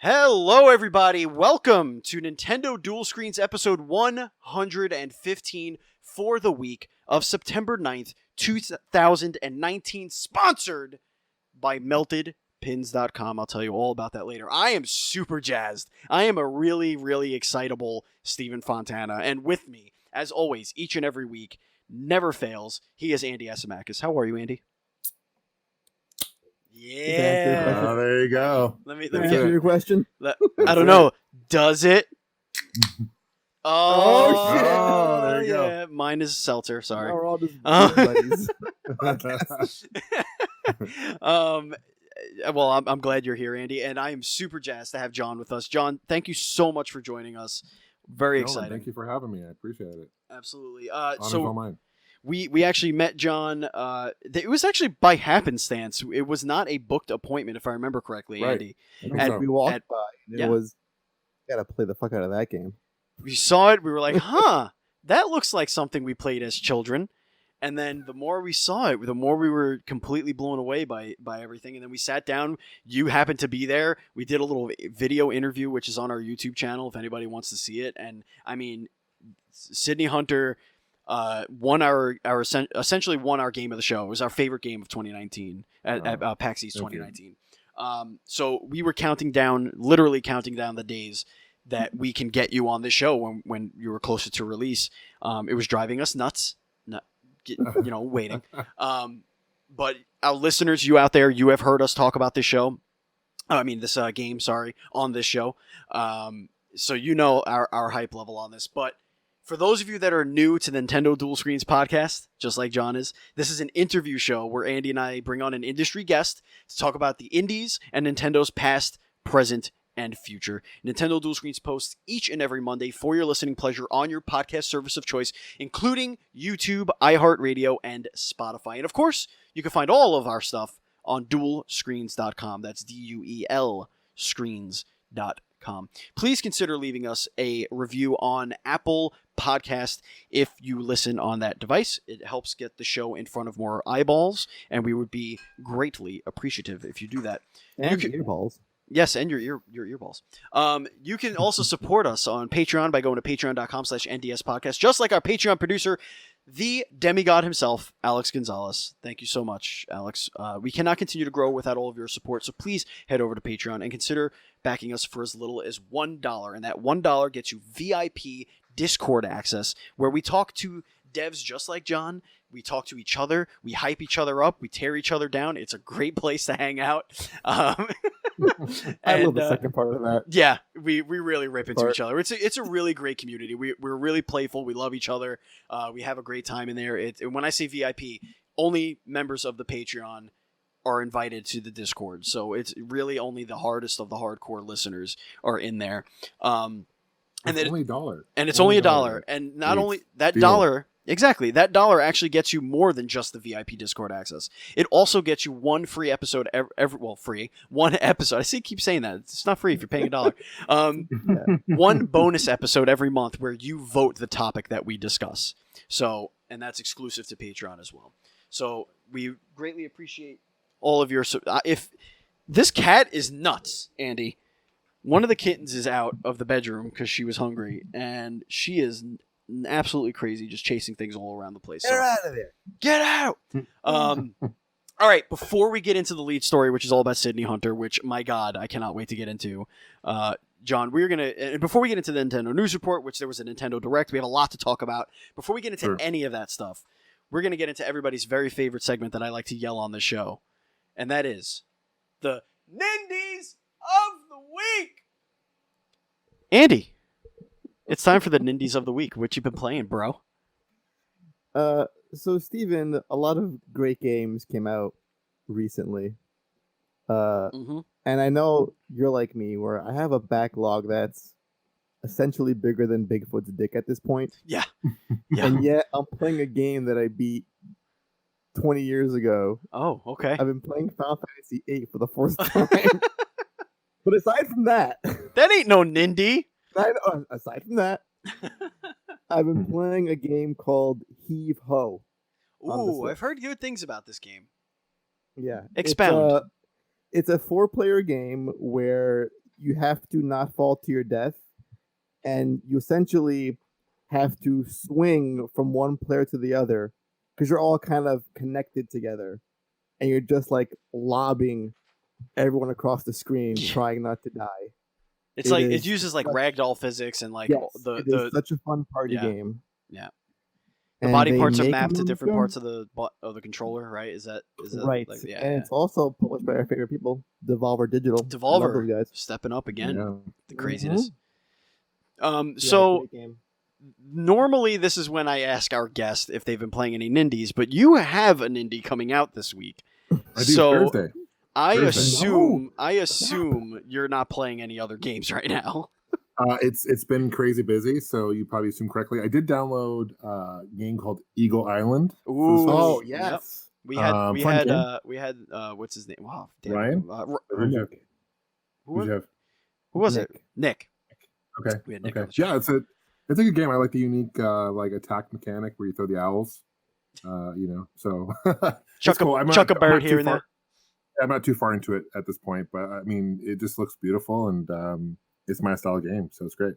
Hello, everybody. Welcome to Nintendo Dual Screens episode 115 for the week of September 9th, 2019, sponsored by MeltedPins.com. I'll tell you all about that later. I am super jazzed. I am a really, really excitable Stephen Fontana. And with me, as always, each and every week, never fails, he is Andy Asimakis. How are you, Andy? Yeah. Oh, there you go. Let me answer your question. I don't know. Does it? Oh, shit. Oh, there you yeah. Mine is seltzer. Sorry. We're all just buddies. Well, I'm glad you're here, Andy, and I am super jazzed to have John with us. John, thank you so much for joining us. Very exciting. Thank you for having me. I appreciate it. Absolutely. Honor's all mine. We actually met John. It was actually by happenstance. It was not a booked appointment, if I remember correctly, Right. Andy. We walked by, and yeah. it was, gotta play the fuck out of that game. We saw it. We were like, huh, that looks like something we played as children. And then the more we saw it, the more we were completely blown away by everything. And then we sat down. You happened to be there. We did a little video interview, which is on our YouTube channel if anybody wants to see it. And I mean, Sydney Hunter essentially won our game of the show. It was our favorite game of 2019 at PAX East 2019. So we were literally counting down the days that we can get you on this show when you were closer to release. It was driving us nuts, waiting. But our listeners, you out there, you have heard us talk about this show. This game, on this show. So you know our hype level on this. But for those of you that are new to the Nintendo Dual Screens podcast, just like John is, this is an interview show where Andy and I bring on an industry guest to talk about the indies and Nintendo's past, present, and future. Nintendo Dual Screens posts each and every Monday for your listening pleasure on your podcast service of choice, including YouTube, iHeartRadio, and Spotify. And of course, you can find all of our stuff on duelscreens.com. That's DUEL screens.com. Please consider leaving us a review on Apple Podcast if you listen on that device. It helps get the show in front of more eyeballs, and we would be greatly appreciative if you do that. And earballs. Yes, and your earballs. You can also support us on Patreon by going to patreon.com/NDS podcast, just like our Patreon producer, the demigod himself, Alex Gonzalez. Thank you so much, Alex. We cannot continue to grow without all of your support, so please head over to Patreon and consider backing us for as little as $1. And that $1 gets you VIP Discord access, where we talk to devs just like John. We talk to each other. We hype each other up. We tear each other down. It's a great place to hang out. I love the second part of that. Yeah, we really rip into each other. It's a really great community. We're really playful. We love each other. We have a great time in there. When I say VIP, only members of the Patreon are invited to the Discord. So it's really only the hardest of the hardcore listeners are in there. And it's only $1. And it's only $1. And not only that $1. Exactly. That $1 actually gets you more than just the VIP Discord access. It also gets you one free episode free. One episode. Keep saying that. It's not free if you're paying $1. One bonus episode every month where you vote the topic that we discuss. So, and that's exclusive to Patreon as well. So we greatly appreciate all of your... if this cat is nuts, Andy. One of the kittens is out of the bedroom because she was hungry, and she is absolutely crazy, just chasing things all around the place. Get her out of there. Get out! All right, before we get into the lead story, which is all about Sydney Hunter, which, my God, I cannot wait to get into. John, before we get into the Nintendo News Report, which there was a Nintendo Direct, we have a lot to talk about. Before we get into any of that stuff, we're going to get into everybody's very favorite segment that I like to yell on the show, and that is the Nindies of the Week! Andy, it's time for the Nindies of the Week. What you been playing, bro? So Steven, a lot of great games came out recently. And I know you're like me, where I have a backlog that's essentially bigger than Bigfoot's dick at this point. Yeah. And yet I'm playing a game that I beat 20 years ago. Oh, okay. I've been playing Final Fantasy VIII for the first time. But aside from that... That ain't no Nindy! Aside from that, I've been playing a game called Heave Ho. Ooh, I've heard good things about this game. Yeah. Expound. It's a 4-player game where you have to not fall to your death, and you essentially have to swing from one player to the other because you're all kind of connected together, and you're just like lobbing everyone across the screen, trying not to die. It's like it uses like ragdoll physics and like it is such a fun party game. Yeah. The body parts are mapped to different parts of the controller, right? Is that right? Like, it's also published by our favorite people, Devolver Digital. Devolver, guys, stepping up again. Yeah. The craziness. So normally this is when I ask our guest if they've been playing any indies, but you have an indie coming out this week. I do Thursday. I assume you're not playing any other games right now. It's been crazy busy, so you probably assume correctly. I did download a game called Eagle Island. Ooh, oh yes. Yep. We had what's his name? Wow, damn. Ryan. Who was it? Nick. Okay. We had Nick. Okay. Yeah, it's a good game. I like the unique like attack mechanic where you throw the owls. So chuck a bird here and there. I'm not too far into it at this point, but I mean, it just looks beautiful and it's my style game, so it's great.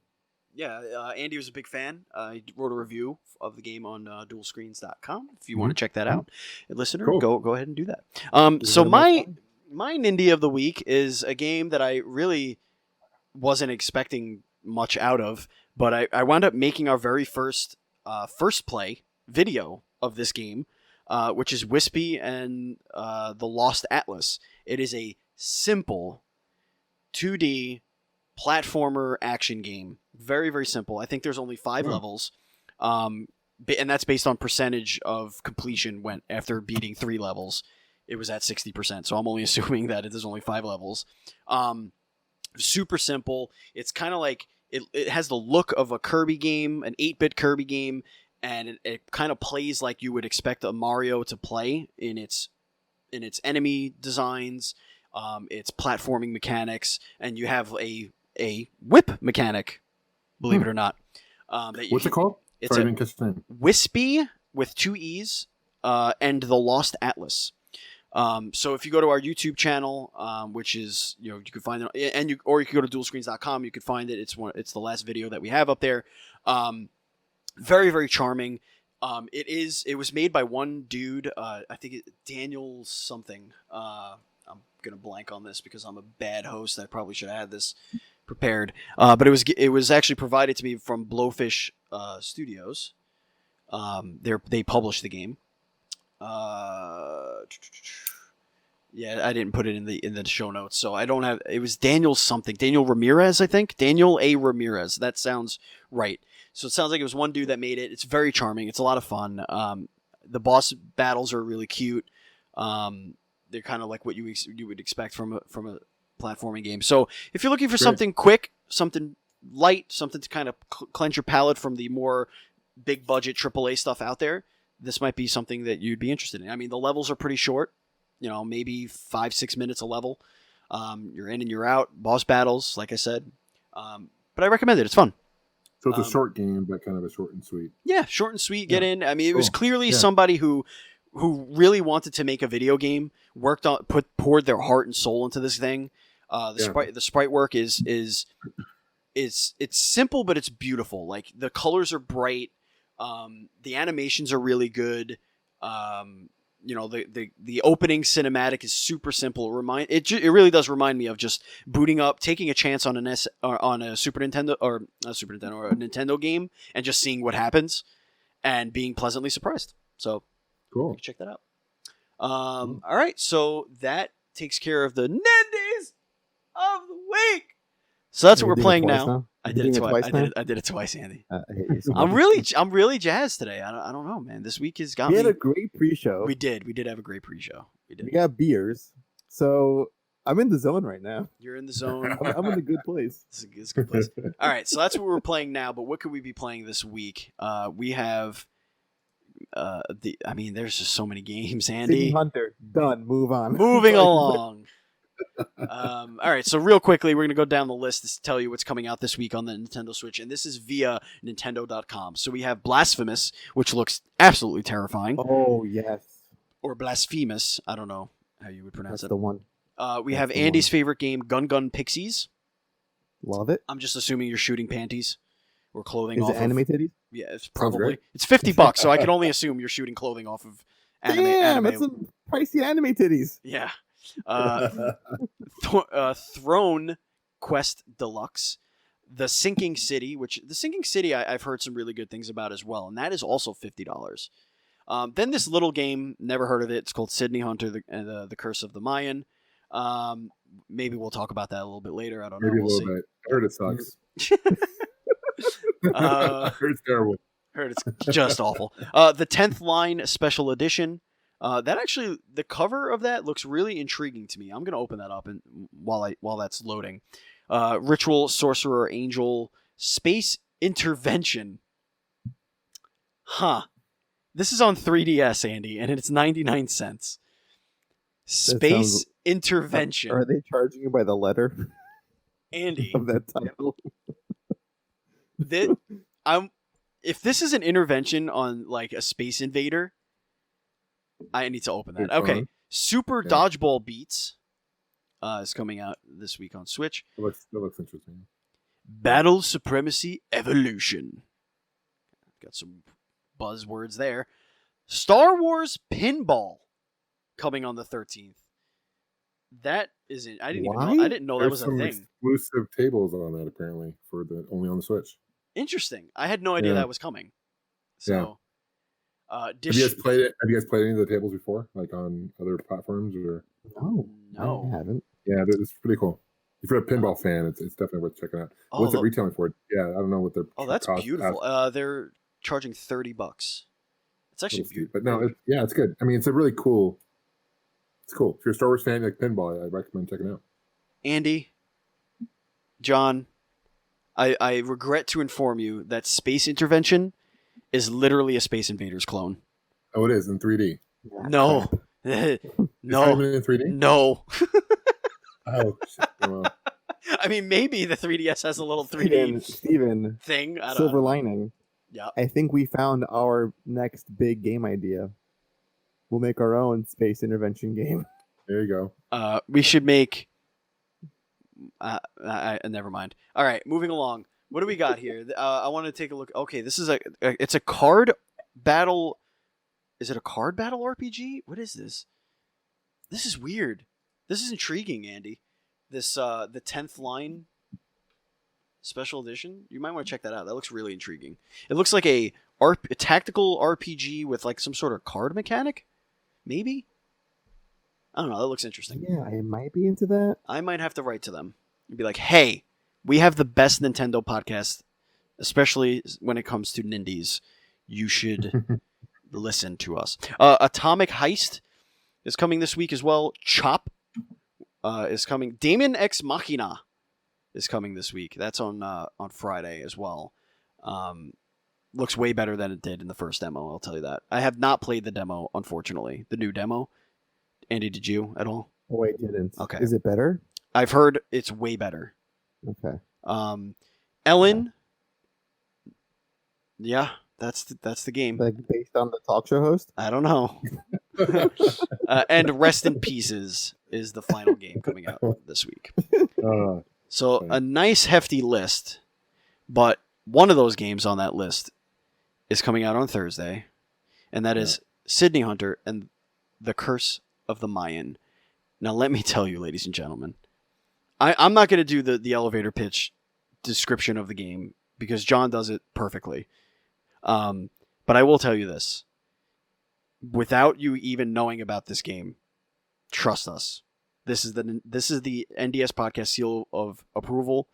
Yeah, Andy was a big fan. He wrote a review of the game on dualscreens.com. If you want to check that out, listener, go ahead and do that. So my indie of the week is a game that I really wasn't expecting much out of, but I wound up making our very first play video of this game, which is Wispy and the Lost Atlas. It is a simple 2D platformer action game. Very, very simple. I think there's only 5 levels. And that's based on percentage of completion after beating 3 levels. It was at 60%. So I'm only assuming that there's only 5 levels. Super simple. It's kind of like it has the look of a Kirby game, an 8-bit Kirby game, and it kind of plays like you would expect a Mario to play in its enemy designs, its platforming mechanics, and you have a whip mechanic, believe it or not. What's it called? It's Wispy with 2 E's and the Lost Atlas. So if you go to our YouTube channel, which is you can find it, or you can go to dualscreens.com, you could find it. It's the last video that we have up there. Very, very charming. It was made by one dude. I think Daniel something. I'm gonna blank on this because I'm a bad host. I probably should have had this prepared. But it was actually provided to me from Blowfish Studios. They published the game. Yeah, I didn't put it in the show notes, so I don't have. It was Daniel something. Daniel Ramirez, I think. Daniel A. Ramirez. That sounds right. So it sounds like it was one dude that made it. It's very charming. It's a lot of fun. The boss battles are really cute. They're kind of like what you would expect from a platforming game. So if you're looking for something quick, something light, something to kind of cleanse your palate from the more big budget AAA stuff out there, this might be something that you'd be interested in. I mean, the levels are pretty short. Maybe 5-6 minutes a level. You're in and you're out. Boss battles, like I said. But I recommend it. It's fun. So it's a short game, but kind of a short and sweet. Yeah, short and sweet. Get in. I mean, it was clearly somebody who really wanted to make a video game, poured their heart and soul into this thing. The sprite work is it's simple, but it's beautiful. Like the colors are bright. The animations are really good. The opening cinematic is super simple. It really does remind me of just booting up, taking a chance on a Super Nintendo or a Nintendo game, and just seeing what happens, and being pleasantly surprised. So cool. Check that out. All right, so that takes care of the Nindies of the week. So that's what we're playing now. I did it twice. I did it twice, Andy. I hate you so I'm really jazzed today. I don't know, man. This week has got me. We had a great pre-show. We did have a great pre-show. We got beers, so I'm in the zone right now. You're in the zone. I'm in a good place. It's a good place. All right, so that's what we're playing now. But what could we be playing this week? We have there's just so many games, Andy. City Hunter done. Move on. Moving along. All right, so real quickly, we're going to go down the list to tell you what's coming out this week on the Nintendo Switch, and this is via Nintendo.com. So we have Blasphemous, which looks absolutely terrifying. Oh, yes. Or Blasphemous. I don't know how you would pronounce That's it. the one. We have Andy's favorite game, Gun Pixies. Love it. I'm just assuming you're shooting panties or clothing Is off it anime of. titties? Yeah, it's Sounds probably. great. It's $50, so I can only assume you're shooting clothing off of anime. Damn, that's some pricey anime titties. Yeah. Throne Quest Deluxe. The Sinking City, I've heard some really good things about as well, and that is also $50. Then this little game, never heard of it. It's called Sydney Hunter, the Curse of the Mayan. Maybe we'll talk about that a little bit later. I don't know. Maybe a We'll little bit. I heard it sucks. I heard it's terrible. Heard it's just awful. The 10th Line Special Edition. That actually, the cover of that looks really intriguing to me. I'm gonna open that up and while that's loading. Ritual Sorcerer Angel Space Intervention. Huh. This is on 3DS, Andy, and it's 99 cents. Space Intervention. Are they charging you by the letter? Andy. Of that title? If this is an intervention on like a Space Invader, I need to open that. Okay. Super Dodgeball Beats is coming out this week on Switch. That looks interesting. Battle Supremacy Evolution. Got some buzzwords there. Star Wars Pinball coming on the 13th. That isn't. I didn't know that was a thing. Exclusive tables on that apparently for only on the Switch. Interesting. I had no idea that was coming. So, have you guys played it? Have you guys played any of the tables before, like on other platforms or? No, I haven't. Yeah, it's pretty cool. If you're a pinball fan, it's definitely worth checking out. What's it retailing for? Yeah, I don't know what they're. Oh, that's beautiful. They're charging $30. It's actually beautiful. But no, it's good. I mean, it's a really cool. It's cool. If you're a Star Wars fan like pinball, I recommend checking it out. Andy, John, I regret to inform you that Space Intervention is literally a Space Invaders clone. Oh, it is in 3D. No. No. It's not even in 3D? No. Oh, shit. Well. I mean, maybe the 3DS has a little 3D Steven, thing. Silver lining. Yeah. I think we found our next big game idea. We'll make our own Space Intervention game. There you go. We should make... never mind. All right, moving along. What do we got here? I want to take a look. Okay, this is it's a card battle. Is it a card battle RPG? What is this? This is weird. This is intriguing, Andy. This the 10th Line special edition. You might want to check that out. That looks really intriguing. It looks like a tactical RPG with like some sort of card mechanic. Maybe. I don't know. That looks interesting. Yeah, I might be into that. I might have to write to them and be like, hey, we have the best Nintendo podcast, especially when it comes to Nindies. You should listen to us. Atomic Heist is coming this week as well. Chop is coming. Daemon Ex Machina is coming this week. That's on Friday as well. Looks way better than it did in the first demo, I'll tell you that. I have not played the demo, unfortunately. The new demo. Andy, did you at all? Oh, I didn't. Okay. Is it better? I've heard it's way better. Okay. Ellen. Yeah, that's the game. Like based on the talk show host? I don't know. And Rest in Pieces is the final game coming out this week. So a nice hefty list, but one of those games on that list is coming out on Thursday, and that is Sydney Hunter and the Curse of the Mayan. Now, let me tell you, ladies and gentlemen, I'm not going to do the elevator pitch description of the game because John does it perfectly. But I will tell you this. Without you even knowing about this game, trust us. This is the NDS podcast seal of approval,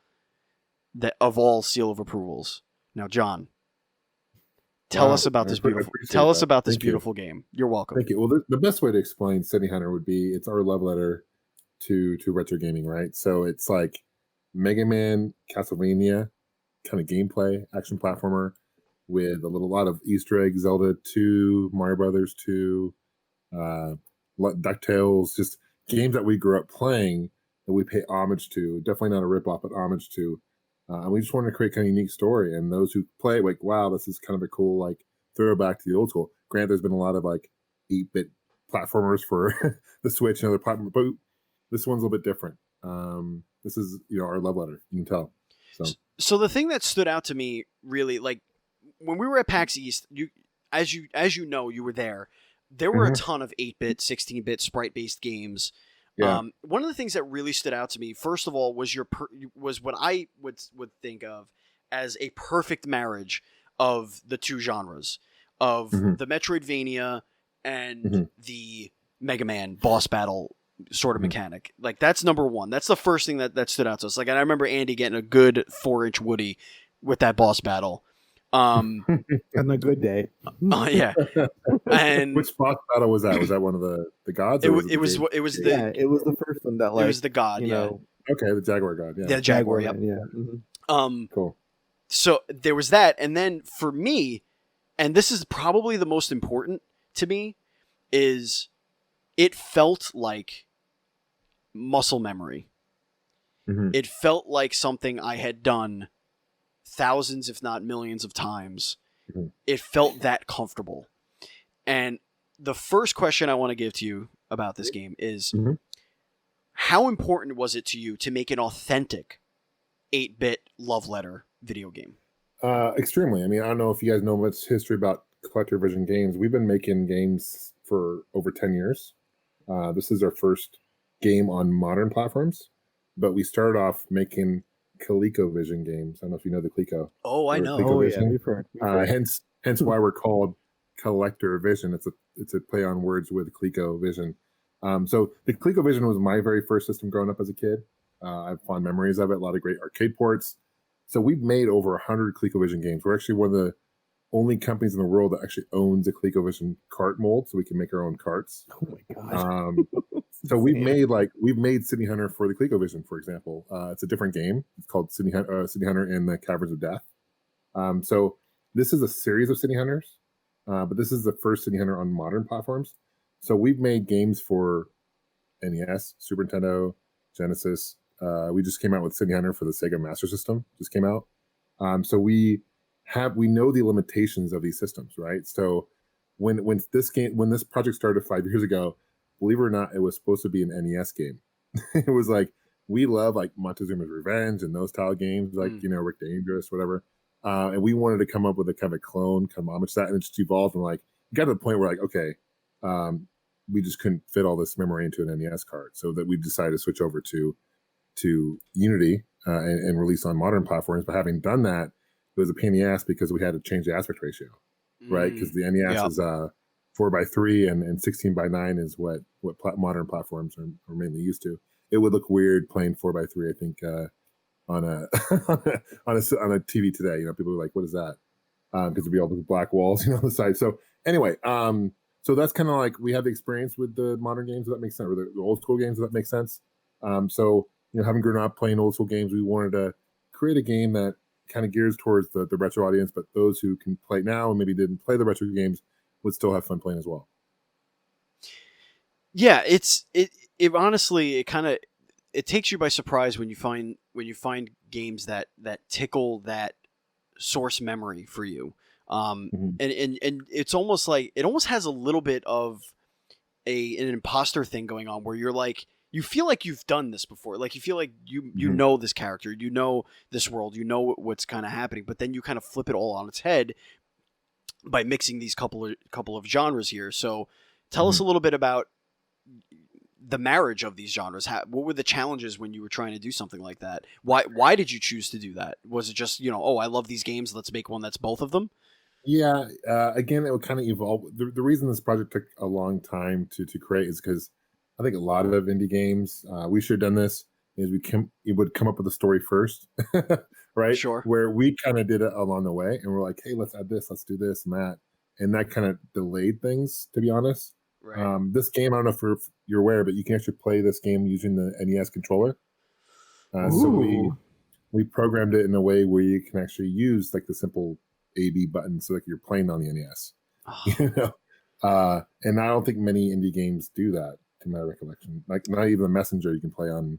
that of all seal of approvals. Now, John, tell us about this beautiful. Tell us about this beautiful game. You're welcome. Thank you. Well, the best way to explain Sydney Hunter would be it's our love letter to retro gaming, right? So it's like Mega Man, Castlevania kind of gameplay, action platformer with a lot of Easter eggs, Zelda 2, Mario Brothers 2, DuckTales, just games that we grew up playing that we pay homage to. Definitely not a ripoff, but homage to. And we just wanted to create kind of unique story. And those who play it, like, wow, this is kind of a cool like throwback to the old school. Granted, there's been a lot of like 8-bit platformers for the Switch and other platforms, but this one's a little bit different. This is our love letter. You can tell. So the thing that stood out to me really, like when we were at PAX East, as you know, you were there. There were a ton of 8-bit, 16-bit sprite-based games. Yeah. One of the things that really stood out to me, first of all, was was what I would think of as a perfect marriage of the two genres of the Metroidvania and the Mega Man boss battle sort of mechanic. Like that's number one. That's the first thing that stood out to us. Like, and I remember Andy getting a good 4-inch Woody with that boss battle. On a good day. Yeah. And which boss battle was that? Was that one of the gods? It was the first one that it was the god. Okay, the Jaguar god. Yeah. The Jaguar. Yep. Yeah. Cool. So there was that, and then for me, and this is probably the most important to me, is it felt like muscle memory. It felt like something I had done thousands, if not millions of times. It felt that comfortable. And the first question I want to give to you about this game is how important was it to you to make an authentic 8-bit love letter video game? Extremely. I mean, I don't know if you guys know much history about Collector Vision Games. We've been making games for over 10 years. This is our first game on modern platforms, but we started off making ColecoVision games. I don't know if you know the Coleco. Oh, I know. Oh, yeah. We've heard. Hence why we're called Collector Vision. It's a play on words with ColecoVision. So the ColecoVision was my very first system growing up as a kid. I have fond memories of it. A lot of great arcade ports. So we've made over 100 ColecoVision games. We're actually one of the only companies in the world that actually owns a ColecoVision cart mold, so we can make our own carts. Oh my god! So we've made City Hunter for the ColecoVision, for example. It's a different game. It's called City Hunter in the Caverns of Death. So this is a series of City Hunters, but this is the first City Hunter on modern platforms. So we've made games for NES, Super Nintendo, Genesis. We just came out with City Hunter for the Sega Master System. Just came out. So we know the limitations of these systems, right? So when this project started 5 years ago, believe it or not, it was supposed to be an NES game. It was like, we love like Montezuma's Revenge and those style games, like Rick Dangerous, whatever. And we wanted to come up with a kind of a clone, come homage to that, and it just evolved. And like, got to the point where like, okay, we just couldn't fit all this memory into an NES card, so that we decided to switch over to Unity and release on modern platforms. But having done that, it was a pain in the ass because we had to change the aspect ratio, right? Because the NES is 4:3 and 16:9 is what modern platforms are mainly used to. It would look weird playing 4:3, I think, on a on a TV today. People are like, "What is that?" Because it'd be all those black walls, on the side. So anyway, so that's kind of like, we have the experience with the modern games, if that makes sense, or the old school games, if that makes sense. So having grown up playing old school games, we wanted to create a game that kind of gears towards the retro audience, but those who can play now and maybe didn't play the retro games would still have fun playing as well. Yeah, it honestly, it takes you by surprise when you find games that tickle that source memory for you. And it's almost like, it almost has a little bit of an imposter thing going on, where you're like, you feel like you've done this before. Like, you feel like you know this character, you know this world, you know what's kind of happening, but then you kind of flip it all on its head by mixing these couple of genres here. So tell us a little bit about the marriage of these genres. What were the challenges when you were trying to do something like that? Why did you choose to do that? Was it just, I love these games, let's make one that's both of them? Yeah. Again, it would kind of evolve. The reason this project took a long time to create is because I think a lot of indie games, we should have done this, is we would come up with a story first, right? Sure. Where we kind of did it along the way, and we're like, hey, let's add this, let's do this and that. And that kind of delayed things, to be honest. Right. This game, I don't know if you're aware, but you can actually play this game using the NES controller. So we programmed it in a way where you can actually use like the simple A/B button, so like you're playing on the NES. Oh. And I don't think many indie games do that, to my recollection. Like, not even the Messenger you can play on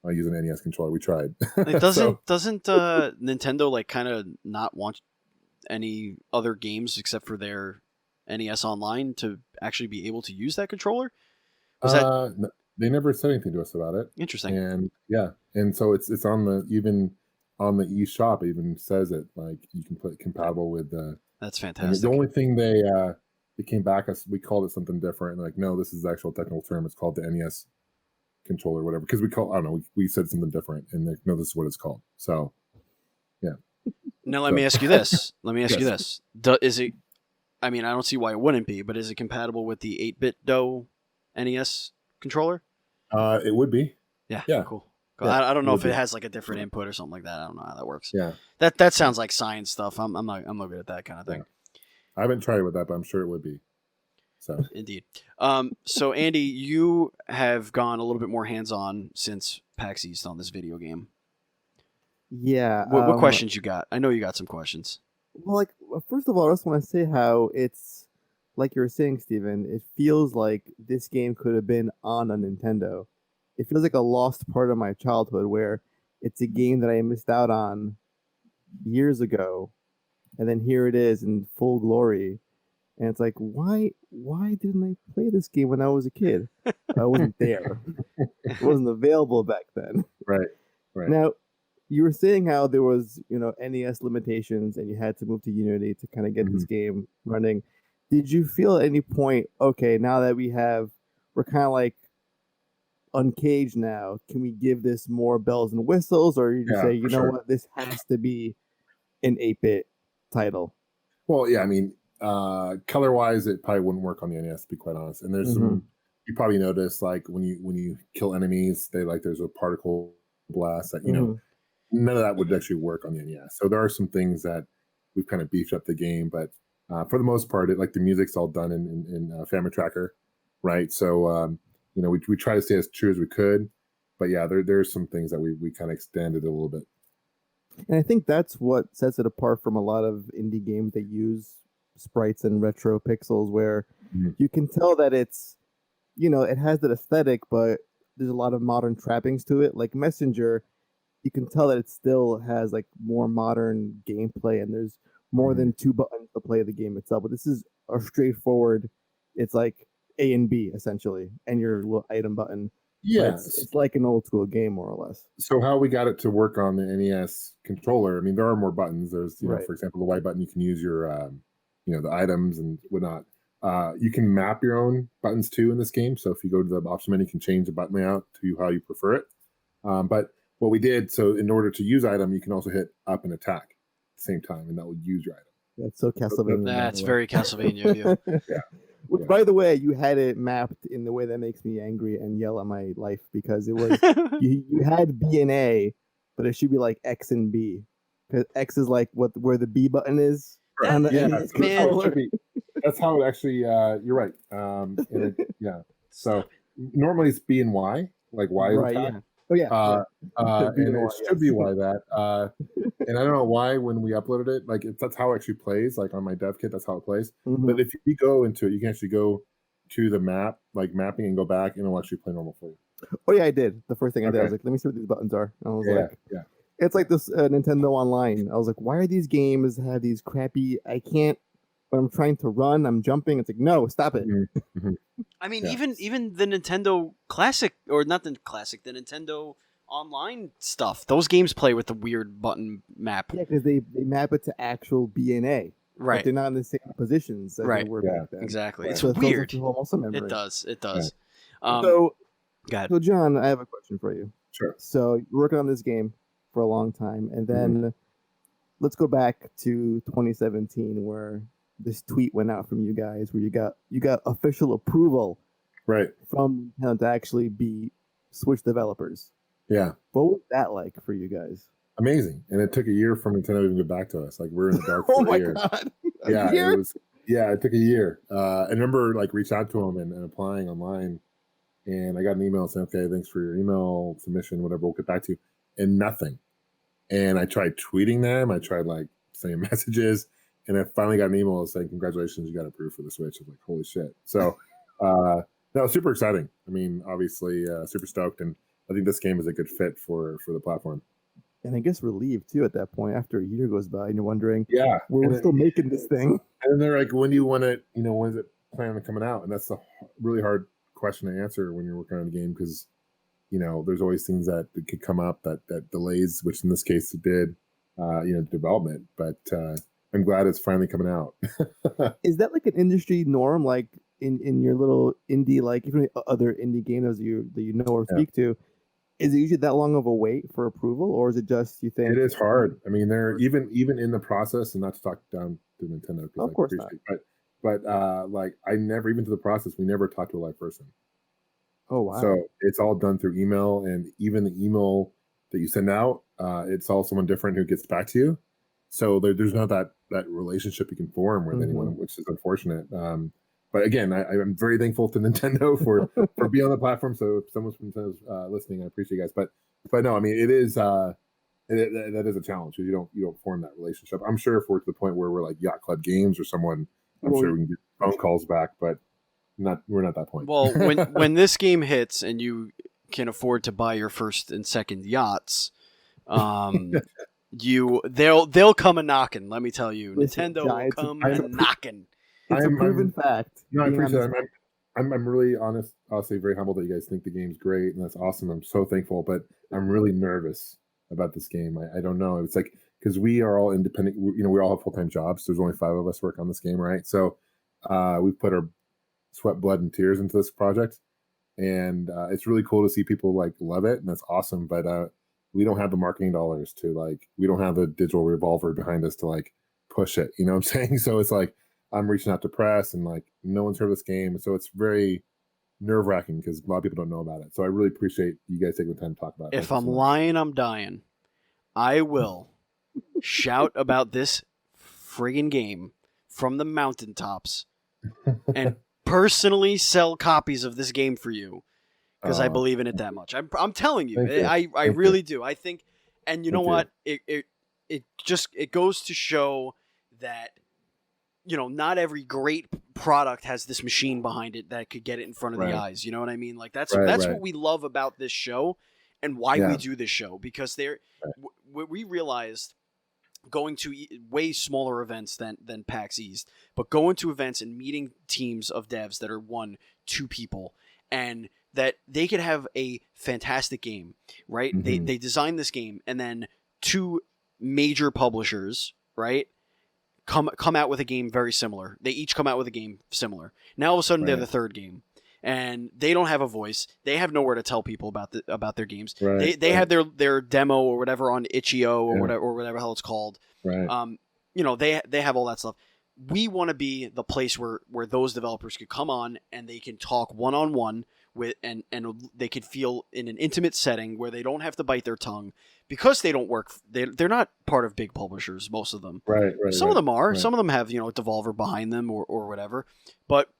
using an NES controller. We tried. Like, doesn't Nintendo like kind of not want any other games except for their NES Online to actually be able to use that controller? They never said anything to us about it. Interesting. And yeah, and so it's on the, even on the eShop, it even says it, like you can put compatible with the. That's And fantastic. the only thing they came back us, we called it something different. And like, no, this is the actual technical term. It's called the NES controller, or whatever. Because I don't know, we said something different, and they, no, this is what it's called. So, yeah. Now let me ask you this. Yes. Is it? I mean, I don't see why it wouldn't be, but is it compatible with the 8-bit DOE NES controller? It would be. Yeah. Yeah. Cool. Yeah, I don't know would if it be. has like a different input or something like that. I don't know how that works. Yeah. That sounds like science stuff. I'm not good at that kind of thing. Yeah. I haven't tried it with that, but I'm sure it would be. So Indeed. So Andy, you have gone a little bit more hands-on since PAX East on this video game. Yeah. What questions you got? I know you got some questions. Well, like, first of all, I just want to say how it's, like you were saying, Steven, it feels like this game could have been on a Nintendo. It feels like a lost part of my childhood where it's a game that I missed out on years ago, and then here it is in full glory. And it's like, why didn't I play this game when I was a kid? I wasn't there. It wasn't available back then. right. Now, you were saying how there was, NES limitations and you had to move to Unity to kind of get this game running. Did you feel at any point, okay, now that we're kind of like uncaged now, can we give this more bells and whistles? Or you just say, you know what, this has to be an 8-bit title? Well, yeah, I mean, color wise, it probably wouldn't work on the NES, to be quite honest. And there's some, you probably notice, like when you kill enemies, there's a particle blast that none of that would actually work on the NES. So there are some things that we've kind of beefed up the game, but for the most part, the music's all done in Family Tracker, right? So we try to stay as true as we could, but yeah, there's some things that we kind of extended a little bit. And I think that's what sets it apart from a lot of indie games that use sprites and retro pixels, where you can tell that it's, it has that aesthetic, but there's a lot of modern trappings to it. Like Messenger, you can tell that it still has like more modern gameplay, and there's more than 2 buttons to play the game itself. But this is a straightforward, it's like A and B essentially, and your little item button. Yeah, it's like an old school game, more or less. So how we got it to work on the NES controller, I mean, there are more buttons. There's, for example, the Y button, you can use your, the items and whatnot. You can map your own buttons too in this game. So if you go to the option menu, you can change the button layout to how you prefer it. But what we did, so in order to use item, you can also hit up and attack at the same time, and that will use your item. That's so Castlevania. That's very Castlevania of you. Yeah. Which, by the way, you had it mapped in the way that makes me angry and yell at my life, because it was you had B and A, but it should be like X and B, because X is like where the B button is. Right. That's how it actually. You're right. So normally it's B and Y, like Y. Right. Attack. Yeah. Oh yeah. And it should be Y that. And I don't know why when we uploaded it, like that's how it actually plays. Like on my dev kit, that's how it plays. But if you go into it, you can actually go to the map, like mapping, and go back, and it'll actually play normal for you. Oh yeah, I did. The first thing I did, I was like, let me see what these buttons are. And I was it's like this Nintendo Online. I was like, why are these games have these crappy? I can't. When I'm trying to run, I'm jumping. It's like, no, stop it. I mean, even the Nintendo Classic, or not the Classic, the Nintendo Online stuff. Those games play with the weird button map. Yeah, because they map it to actual B and A. Right. But they're not in the same positions that they were back then. Exactly. It's so weird. It does. Yeah. So John, I have a question for you. Sure. So you're working on this game for a long time, and then let's go back to 2017, where this tweet went out from you guys, where you got official approval, from Nintendo to actually be Switch developers. Yeah. What was that like for you guys? Amazing. And it took a year for Nintendo to even get back to us. Like we're in the dark for a year. God. It took a year. I remember reached out to them and applying online, and I got an email saying, okay, thanks for your email submission, whatever, we'll get back to you. And nothing. And I tried tweeting them. I tried sending messages, and I finally got an email saying, congratulations, you got approved for the Switch. I was like, holy shit. So that was super exciting. I mean, obviously super stoked, and I think this game is a good fit for the platform. And I guess relieved too at that point, after a year goes by and you're wondering, we're still making this thing. And they're like, when do you want it, when is it planning on coming out? And that's a really hard question to answer when you're working on a game, because there's always things that could come up that delays, which in this case it did, development. But I'm glad it's finally coming out. Is that like an industry norm, like in your little indie, like even other indie games that you know or speak to? Is it usually that long of a wait for approval, or is it just you think it is hard? I mean, they're even in the process, and not to talk down to Nintendo, because of course not. But like I never, even to the process, we never talked to a live person. Oh wow! So it's all done through email, and even the email that you send out, it's all someone different who gets back to you. So there's not that relationship you can form with anyone, which is unfortunate. But again, I'm very thankful to Nintendo for being on the platform. So if someone's from Nintendo's listening, I appreciate you guys. But no, I mean it is that is a challenge because you don't form that relationship. I'm sure if we're to the point where we're like Yacht Club Games or someone, I'm sure we can get phone calls back, but we're not that point. Well, when this game hits and you can afford to buy your first and second yachts, they'll come a knocking. Let me tell you, Listen, Nintendo will come a knocking. It's a proven fact. No, I appreciate it. I'm really honest. I'll say very humble that you guys think the game's great, and that's awesome. I'm so thankful, but I'm really nervous about this game. I don't know. It's like because we are all independent. We all have full-time jobs. There's only 5 of us work on this game, right? So we've put our sweat, blood, and tears into this project, and it's really cool to see people like love it, and that's awesome. But we don't have the marketing dollars to we don't have the digital revolver behind us to push it. You know what I'm saying? So it's like I'm reaching out to press, and no one's heard of this game, so it's very nerve-wracking because a lot of people don't know about it. So I really appreciate you guys taking the time to talk about it. If I'm lying, I'm dying. I will shout about this friggin' game from the mountaintops and personally sell copies of this game for you because I believe in it that much. I'm telling you, I really do. I think, and you know what? It goes to show that not every great product has this machine behind it that could get it in front of the eyes. You know what I mean? Like that's what we love about this show and why we do this show, because we realized going to way smaller events than PAX East, but going to events and meeting teams of devs that are 1-2 people, and that they could have a fantastic game, right? Mm-hmm. They designed this game, and then 2 major publishers, right, come out with a game very similar. They each come out with a game similar. Now all of a sudden they're the third game, and they don't have a voice. They have nowhere to tell people about their games. They have their demo or whatever on itch.io or whatever hell it's called. Right. They have all that stuff. We want to be the place where those developers could come on and they can talk one-on-one with and they could feel in an intimate setting where they don't have to bite their tongue because they don't work. They're not part of big publishers. Most of them. Right. Some of them are. Right. Some of them have Devolver behind them or whatever. But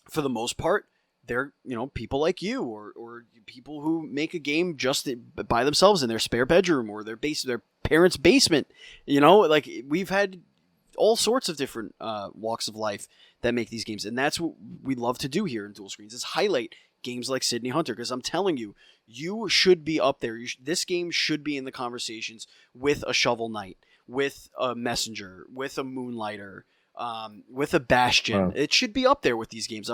for the most part, they're people like you or people who make a game just by themselves in their spare bedroom or their parents' basement. We've had all sorts of different walks of life that make these games, and that's what we love to do here in Dual Screens, is highlight games like Sydney Hunter, because I'm telling you, you should be up there. This game should be in the conversations with a Shovel Knight, with a Messenger, with a Moonlighter, with a Bastion. Wow. It should be up there with these games.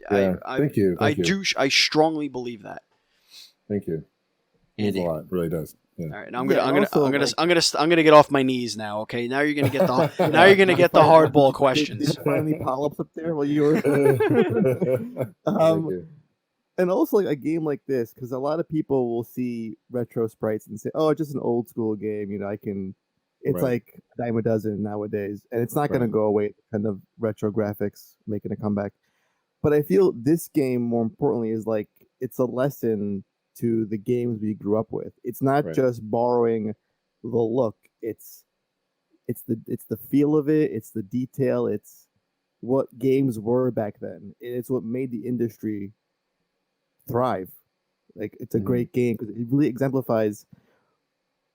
Thank you. I strongly believe that. Thank you. It means a lot. It really does. Yeah. All right, now I'm gonna get off my knees now. Okay, now you're gonna get the hardball questions. Finally, polyps up there while you were. And also a game like this, because a lot of people will see retro sprites and say, "Oh, it's just an old school game." I can. It's like a dime a dozen nowadays, and it's not going to go away. Kind of retro graphics making a comeback, but I feel this game, more importantly, is it's a lesson to the games we grew up with. It's not just borrowing the look. It's the feel of it. It's the detail. It's what games were back then. It's what made the industry thrive. It's a great game because it really exemplifies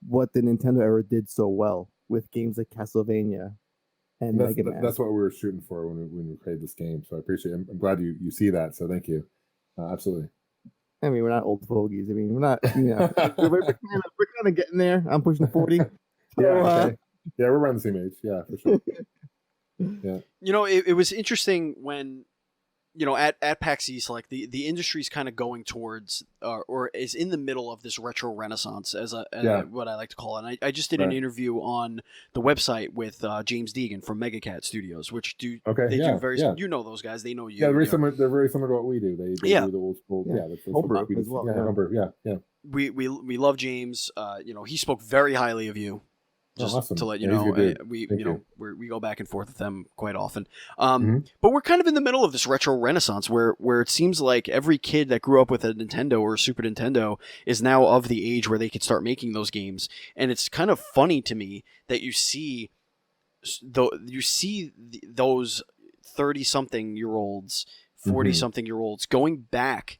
what the Nintendo era did so well with games like Castlevania and Mega Man. That's what we were shooting for when we created this game. So I appreciate it. I'm glad you see that. So thank you. Absolutely. I mean, we're not old fogies. I mean, we're not. We're kind of getting there. I'm pushing 40. So, okay. Yeah, we're around the same age. Yeah, for sure. Yeah. It was interesting when at PAX East, like the industry's kind of going towards or is in the middle of this retro renaissance, as what I like to call it. And I just did an interview on the website with James Deegan from Megacat Studios, which do very those guys, they know you. Yeah, they're very similar to what we do. They do the old school. Yeah, that's homebrew as well. Yeah, homebrew. Yeah. We love James. He spoke very highly of you. Just awesome. to let you know, we go back and forth with them quite often. But we're kind of in the middle of this retro renaissance where it seems like every kid that grew up with a Nintendo or a Super Nintendo is now of the age where they could start making those games. And it's kind of funny to me that you see those 30-something-year-olds, 40-something-year-olds going back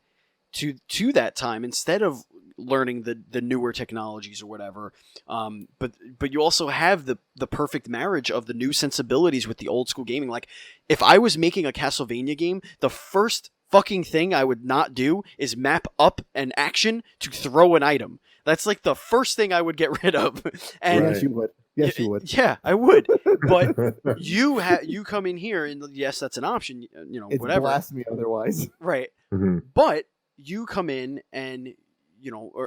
to that time instead of learning the newer technologies or whatever, but you also have the perfect marriage of the new sensibilities with the old school gaming. Like, if I was making a Castlevania game, the first fucking thing I would not do is map up an action to throw an item. That's like the first thing I would get rid of. And yes, you would. Yes, you would. Yeah, I would. But you come in here and yes, that's an option. It's whatever. blasphemy otherwise. Right. But you come in and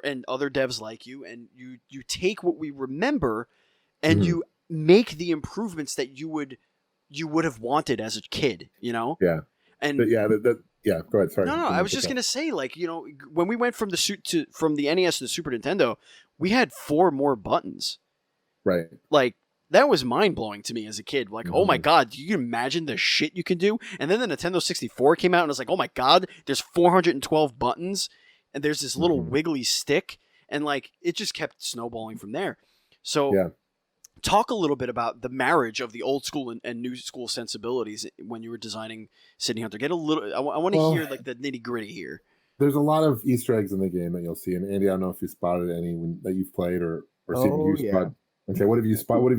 and other devs like you, and you take what we remember, and you make the improvements that you would have wanted as a kid, Yeah. And but go ahead. Sorry. No, I was just gonna say, like, when we went from the NES to the Super Nintendo, we had 4 more buttons. Right. Like, that was mind blowing to me as a kid. Like, oh my god, do you imagine the shit you can do? And then the Nintendo 64 came out, and I was like, oh my god, there's 412 buttons. And there's this little wiggly stick, and like it just kept snowballing from there. So, talk a little bit about the marriage of the old school and new school sensibilities when you were designing City Hunter. Get a little. I want to hear like the nitty gritty here. There's a lot of Easter eggs in the game that you'll see, and Andy, I don't know if you spotted any that you've played or seen you spot. Okay, what have you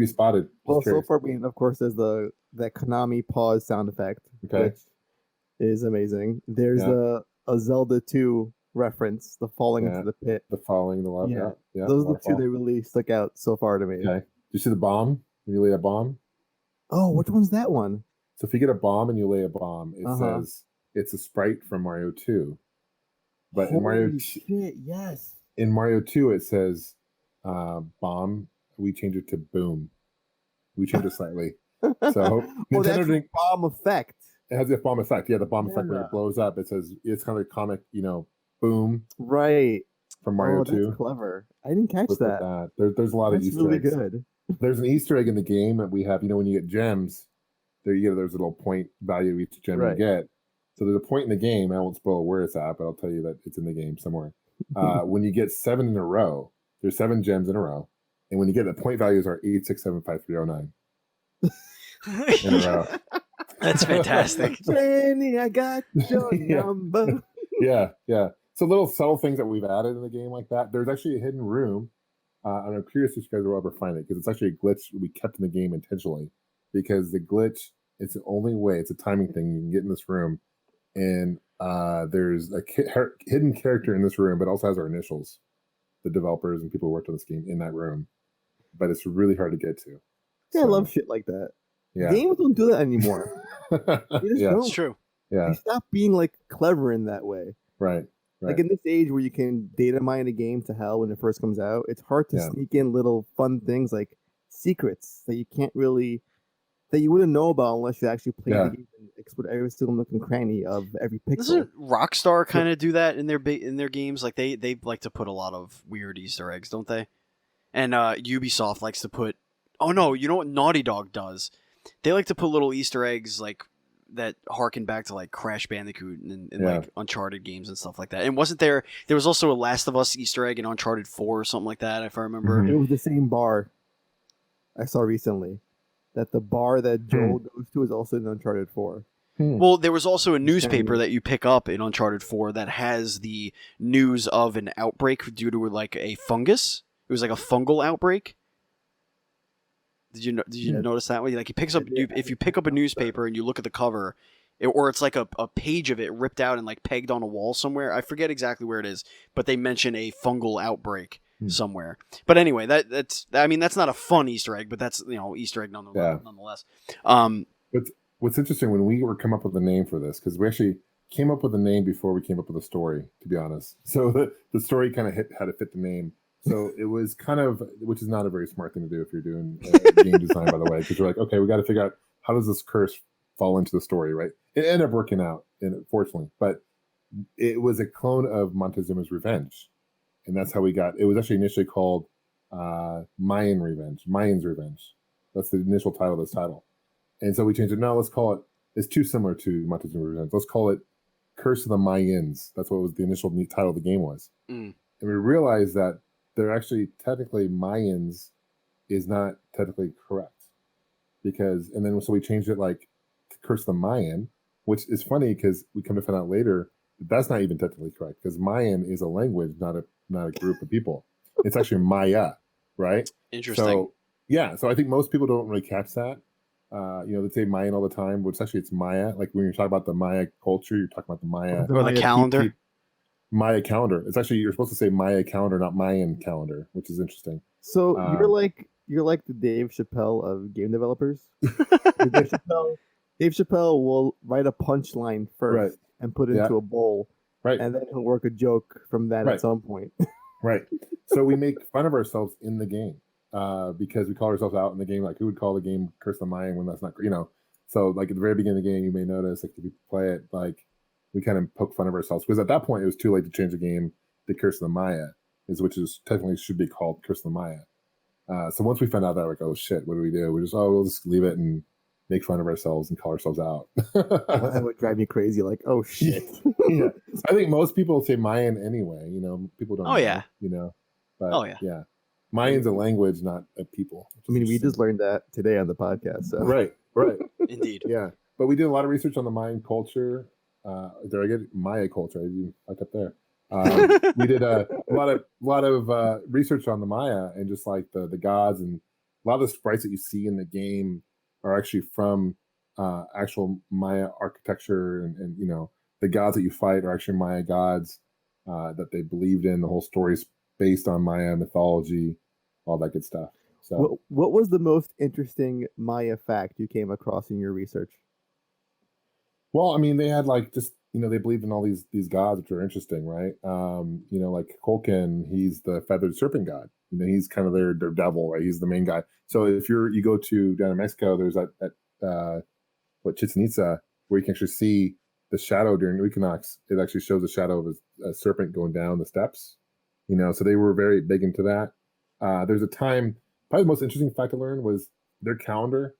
spotted? Well, so far, of course, there's that Konami pause sound effect, which is amazing. There's a Zelda 2 reference, the falling into the pit. The falling, the lava. Yeah. Those are the 2 that really stuck out so far to me. Okay. Did you see the bomb? When you lay a bomb? Oh, which one's that one? So if you get a bomb and you lay a bomb, it says it's a sprite from Mario 2. But in Mario in Mario 2 it says bomb. We change it to boom. We change it slightly. So that's the bomb effect. It has the bomb effect. Yeah, the bomb effect when it blows up, it says it's kind of comic, boom. Right. From Mario 2. That's clever. I didn't catch that. There's a lot of Easter eggs. That's really good. There's an Easter egg in the game that we have. When you get gems, there's a little point value each gem you get. So there's a point in the game. I won't spoil where it's at, but I'll tell you that it's in the game somewhere. When you get 7 in a row, there's 7 gems in a row, and when you get the point values are 8, 6, 7, 5, 3, 0, 9 in a row. That's fantastic. Jenny, I got your number. Yeah. So little subtle things that we've added in the game like that. There's actually a hidden room, and I'm curious if you guys will ever find it because it's actually a glitch we kept in the game intentionally. Because the glitch, it's the only way. It's a timing thing. You can get in this room, and there's a hidden character in this room, but also has our initials, the developers and people who worked on this game in that room. But it's really hard to get to. Yeah, I love shit like that. Yeah. Games don't do that anymore. It's true. Yeah, they stop being like clever in that way. Right. Like in this age where you can data mine a game to hell when it first comes out, it's hard to sneak in little fun things like secrets that you can't really, that you wouldn't know about unless you actually play the game and explore every single nook and cranny of every pixel. Doesn't Rockstar kind of do that in their games? Like they like to put a lot of weird Easter eggs, don't they? And Ubisoft likes to put. Oh no, you know what Naughty Dog does? They like to put little Easter eggs like that harken back to like Crash Bandicoot and like Uncharted games and stuff like that. And wasn't there was also a Last of Us Easter egg in Uncharted 4 or something like that, if I remember. It was the same bar I saw recently. That the bar that Joel goes to is also in Uncharted 4. Well, there was also a newspaper that you pick up in Uncharted 4 that has the news of an outbreak due to like a fungus. It was like a fungal outbreak. Did you notice that one? Like he picks up if you pick up a newspaper and you look at the cover, or it's like a page of it ripped out and like pegged on a wall somewhere. I forget exactly where it is, but they mention a fungal outbreak somewhere. But anyway, that's not a fun Easter egg, but that's Easter egg nonetheless. what's interesting when we were come up with a name for this, because we actually came up with a name before we came up with a story, to be honest. So the story kind of had to fit the name. So it was kind of, which is not a very smart thing to do if you're doing game design, by the way, because you're like, okay, we got to figure out how does this curse fall into the story, right? It ended up working out, fortunately, but it was a clone of Montezuma's Revenge, and that's how we got. It was actually initially called Mayan's Revenge. That's the initial title of this title, and so we changed it. No, let's call it. It's too similar to Montezuma's Revenge. Let's call it Curse of the Mayans. That's what was the initial title of the game was, and we realized that they're actually technically Mayans is not technically correct because, and then so we changed it like to Curse of the Mayan, which is funny because we come to find out later that that's not even technically correct because Mayan is a language, not a group of people. It's actually Maya, right? Interesting. So yeah, so I think most people don't really catch that. They say Mayan all the time, but it's Maya. Like when you're talking about the Maya culture, you're talking about the Maya or the calendar. Maya calendar. It's actually you're supposed to say Maya calendar, not Mayan calendar, which is interesting. So you're like the Dave Chappelle of game developers. Dave Chappelle will write a punchline first and put it into a bowl, right, and then he'll work a joke from that at some point. Right. So we make fun of ourselves in the game because we call ourselves out in the game. Like who would call the game Curse the Mayan when that's not, So like at the very beginning of the game, you may notice like if you play it, like we kind of poke fun of ourselves because at that point it was too late to change the game to Curse of the Maya, which is technically should be called Curse of the Maya. So once we found out that, we're like, oh shit, what do we do? We'll just leave it and make fun of ourselves and call ourselves out. That would drive me crazy. Like, oh shit. Yeah. I think most people say Mayan anyway. People don't. Oh yeah. But yeah. Mayan's a language, not a people. I mean, we just learned that today on the podcast. So. Right. Indeed. Yeah, but we did a lot of research on the Mayan culture. Did I get Maya culture? I didn't fuck up there. We did a lot of research on the Maya and just like the gods, and a lot of the sprites that you see in the game are actually from actual Maya architecture, and the gods that you fight are actually Maya gods that they believed in. The whole story's based on Maya mythology, all that good stuff. So, what was the most interesting Maya fact you came across in your research? Well, I mean, they had like just they believed in all these gods, which are interesting, right? Like Kulkin, he's the feathered serpent god. He's kind of their devil, right? He's the main guy. So if you go to down in Mexico, there's that Chichen Itza, where you can actually see the shadow during the equinox. It actually shows the shadow of a serpent going down the steps. So they were very big into that. There's a time, probably the most interesting fact to learn was their calendar.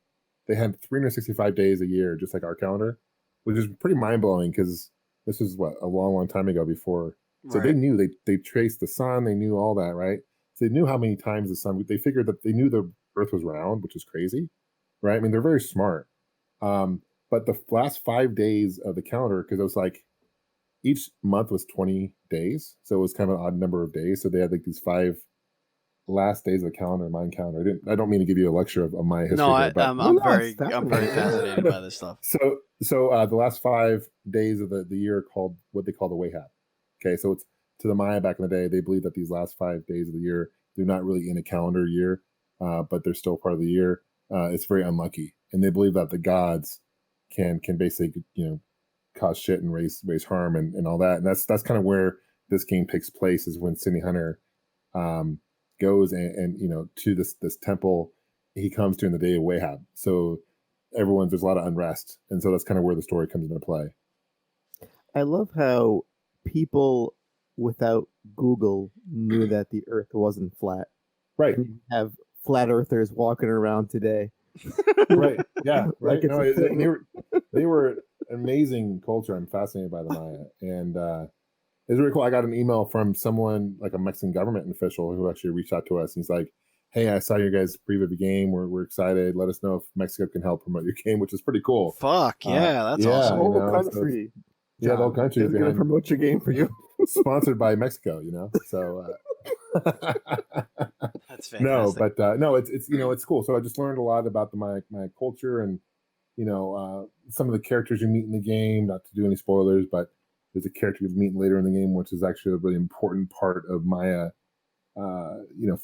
They had 365 days a year, just like our calendar, which is pretty mind-blowing because this was a long time ago before. So They knew, they traced the sun, they knew all that, right? So they knew how many times the sun, they figured that they knew the earth was round, which is crazy, right? I mean, they're very smart. But the last 5 days of the calendar, because it was like each month was 20 days. So it was kind of an odd number of days. So they had like these 5 last days of the calendar, Mayan calendar. I don't mean to give you a lecture of my history. No, I'm very fascinated by this stuff. So the last 5 days of the year are called what they call the Wayhab. Okay, so it's to the Maya back in the day. They believe that these last 5 days of the year, they're not really in a calendar year, but they're still part of the year. It's very unlucky, and they believe that the gods can basically cause shit and raise harm and all that. And that's kind of where this game takes place, is when Sidney Hunter goes and to this temple he comes to in the day of Wayhab. So there's a lot of unrest, and so that's kind of where the story comes into play. I love how people without Google knew that the Earth wasn't flat. Right. And you have flat earthers walking around today. Right. Yeah. Right. Like they were amazing culture. I'm fascinated by the Maya, and it's really cool. I got an email from someone, like a Mexican government official, who actually reached out to us. He's like, "Hey, I saw your guys' preview of the game. We're excited. Let us know if Mexico can help promote your game," which is pretty cool. Fuck yeah, that's awesome. The whole country. So, the whole country is going to promote your game for you. Sponsored by Mexico, So that's fantastic. No, but no, it's cool. So I just learned a lot about the Maya culture, and some of the characters you meet in the game. Not to do any spoilers, but there's a character you meet later in the game, which is actually a really important part of Maya,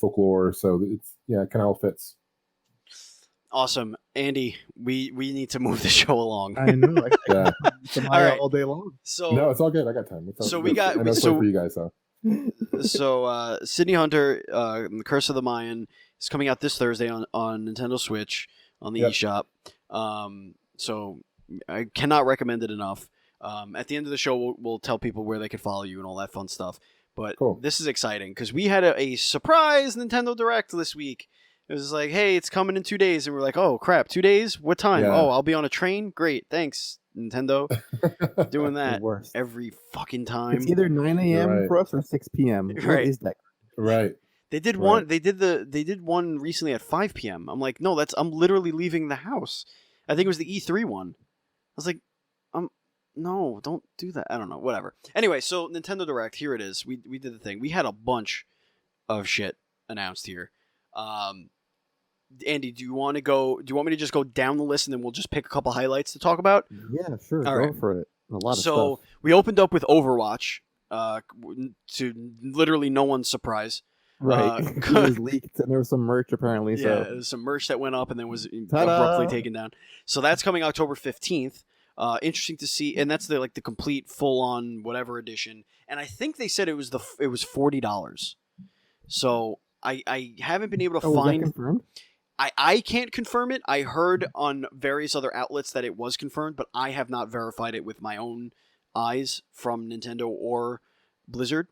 folklore. So it kind of all fits. Awesome, Andy. We need to move the show along. I know. Yeah. All right. all day long. So No, it's all good. I got time. So we got- I know it's so- late for you guys, though. so Sydney Hunter, The Curse of the Mayan is coming out this Thursday on Nintendo Switch on the Yep. eShop. So I cannot recommend it enough. At the end of the show, we'll tell people where they can follow you and all that fun stuff. But Cool. this is exciting because we had a surprise Nintendo Direct this week. It was like, hey, it's coming in 2 days. And we're like, oh, crap, 2 days? What time? Yeah. Oh, I'll be on a train? Great, thanks, Nintendo. Doing The that worst. every fucking time. It's either 9 a.m. Right. for us or 6 p.m. What Right. is that? Right. They did Right. one. They did one recently at 5 p.m. I'm like, no, I'm literally leaving the house. I think it was the E3 one. I was like, no, don't do that. I don't know, whatever. Anyway, so Nintendo Direct, here it is. We did the thing. We had a bunch of shit announced here. Andy, do you want me to just go down the list and then we'll just pick a couple highlights to talk about? Yeah, sure. All Go right. for it. A lot of So stuff. we opened up with Overwatch, to literally no one's surprise. Right. It was leaked, and there was some merch apparently. Yeah, So there's some merch that went up and then was Ta-da! abruptly taken down. So that's coming October 15th. Interesting to see, and that's the complete full on whatever edition. And I think they said it was $40. So I haven't been able to was that find. confirmed? I can't confirm it. I heard on various other outlets that it was confirmed, but I have not verified it with my own eyes from Nintendo or Blizzard.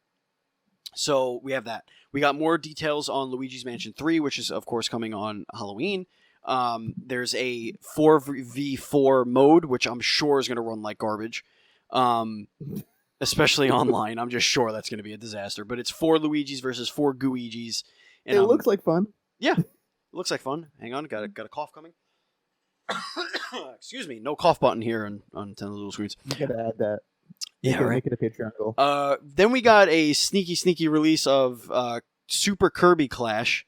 So we have that. We got more details on Luigi's Mansion 3, which is, of course, coming on Halloween. There's a 4v4 mode, which I'm sure is going to run like garbage. Especially online. I'm just sure that's going to be a disaster. But it's 4 Luigis versus 4 Gooigis. And It looks like fun. Yeah, it looks like fun. Hang on, got a cough coming. Excuse me, no cough button here on Nintendo Dual Screens. You gotta add that. Yeah, right. Make it a Patreon goal. Then we got a sneaky release of Super Kirby Clash,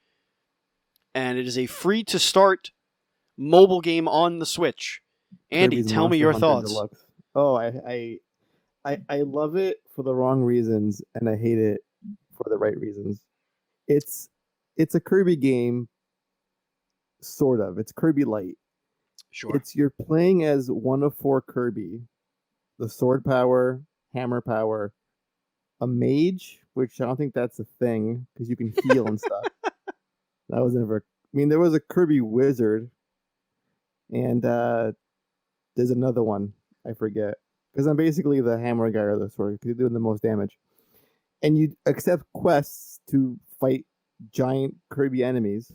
and it is a free to start mobile game on the Switch. Andy, Kirby's tell me Monster your Hunter thoughts. Deluxe. Oh, I love it for the wrong reasons, and I hate it for the right reasons. It's a Kirby game, sort of. It's Kirby Light. Sure. You're playing as one of 4 Kirby, the sword power, hammer power, a mage, which I don't think that's a thing because you can heal and stuff. That was never. I mean, there was a Kirby wizard, and there's another one I forget because I'm basically the hammer guy or the sword because you're doing the most damage, and you accept quests to fight giant Kirby enemies,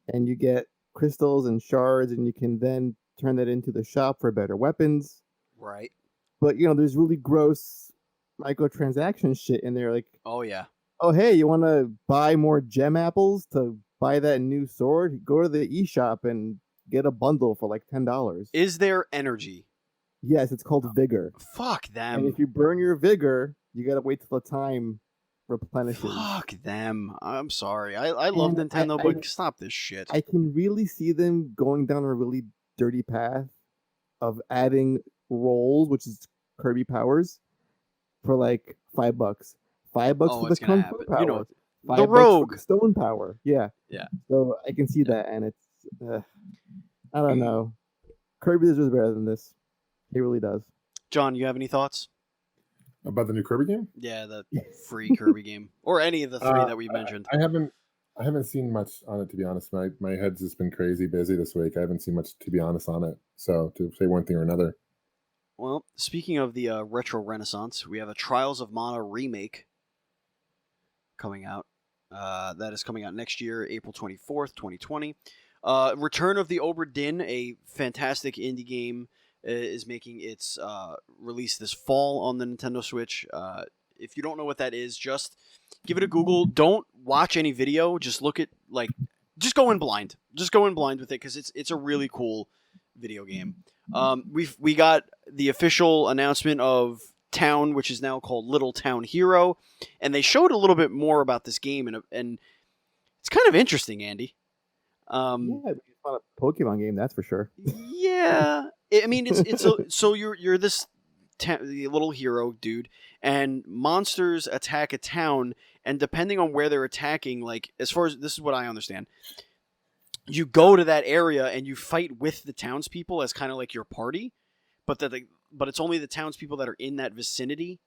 and you get crystals and shards, and you can then turn that into the shop for better weapons. Right. But there's really gross microtransaction shit in there, like, Oh yeah. oh hey, you want to buy more gem apples to buy that new sword? Go to the eShop and get a bundle for like $10. Is there energy? Yes, it's called Vigor. Fuck And them. if you burn your Vigor, you gotta wait till the time replenishes. Fuck them. I'm sorry. I love And Nintendo, I- but stop this shit. I can really see them going down a really dirty path of adding rolls, which is Kirby powers, for like $5. $5 Oh, for the it's gonna Kung Fu happen. power. You know, $5 the for Rogue. the stone power. Yeah. Yeah. So I can see that, and it's I don't know. Kirby deserves better than this. He really does. John, you have any thoughts? About the new Kirby game? Yeah, the free Kirby game, or any of the 3 that we mentioned. I haven't seen much on it, to be honest. My head's just been crazy busy this week. I haven't seen much, to be honest, on it. So to say one thing or another. Well, speaking of the retro renaissance, we have a Trials of Mana remake coming out. That is coming out next year, April 24th, 2020. Return of the Obra Dinn, a fantastic indie game, is making its release this fall on the Nintendo Switch. If you don't know what that is, just give it a Google. Don't watch any video. Just look at, just go in blind. Just go in blind with it because it's a really cool video game. We got the official announcement of Town, which is now called Little Town Hero, and they showed a little bit more about this game, and it's kind of interesting, Andy. Yeah, it's not a Pokemon game, that's for sure. Yeah, I mean so you're this the little hero dude, and monsters attack a town, and depending on where they're attacking, like as far as this is what I understand, you go to that area and you fight with the townspeople as kind of like your party, but but it's only the townspeople that are in that vicinity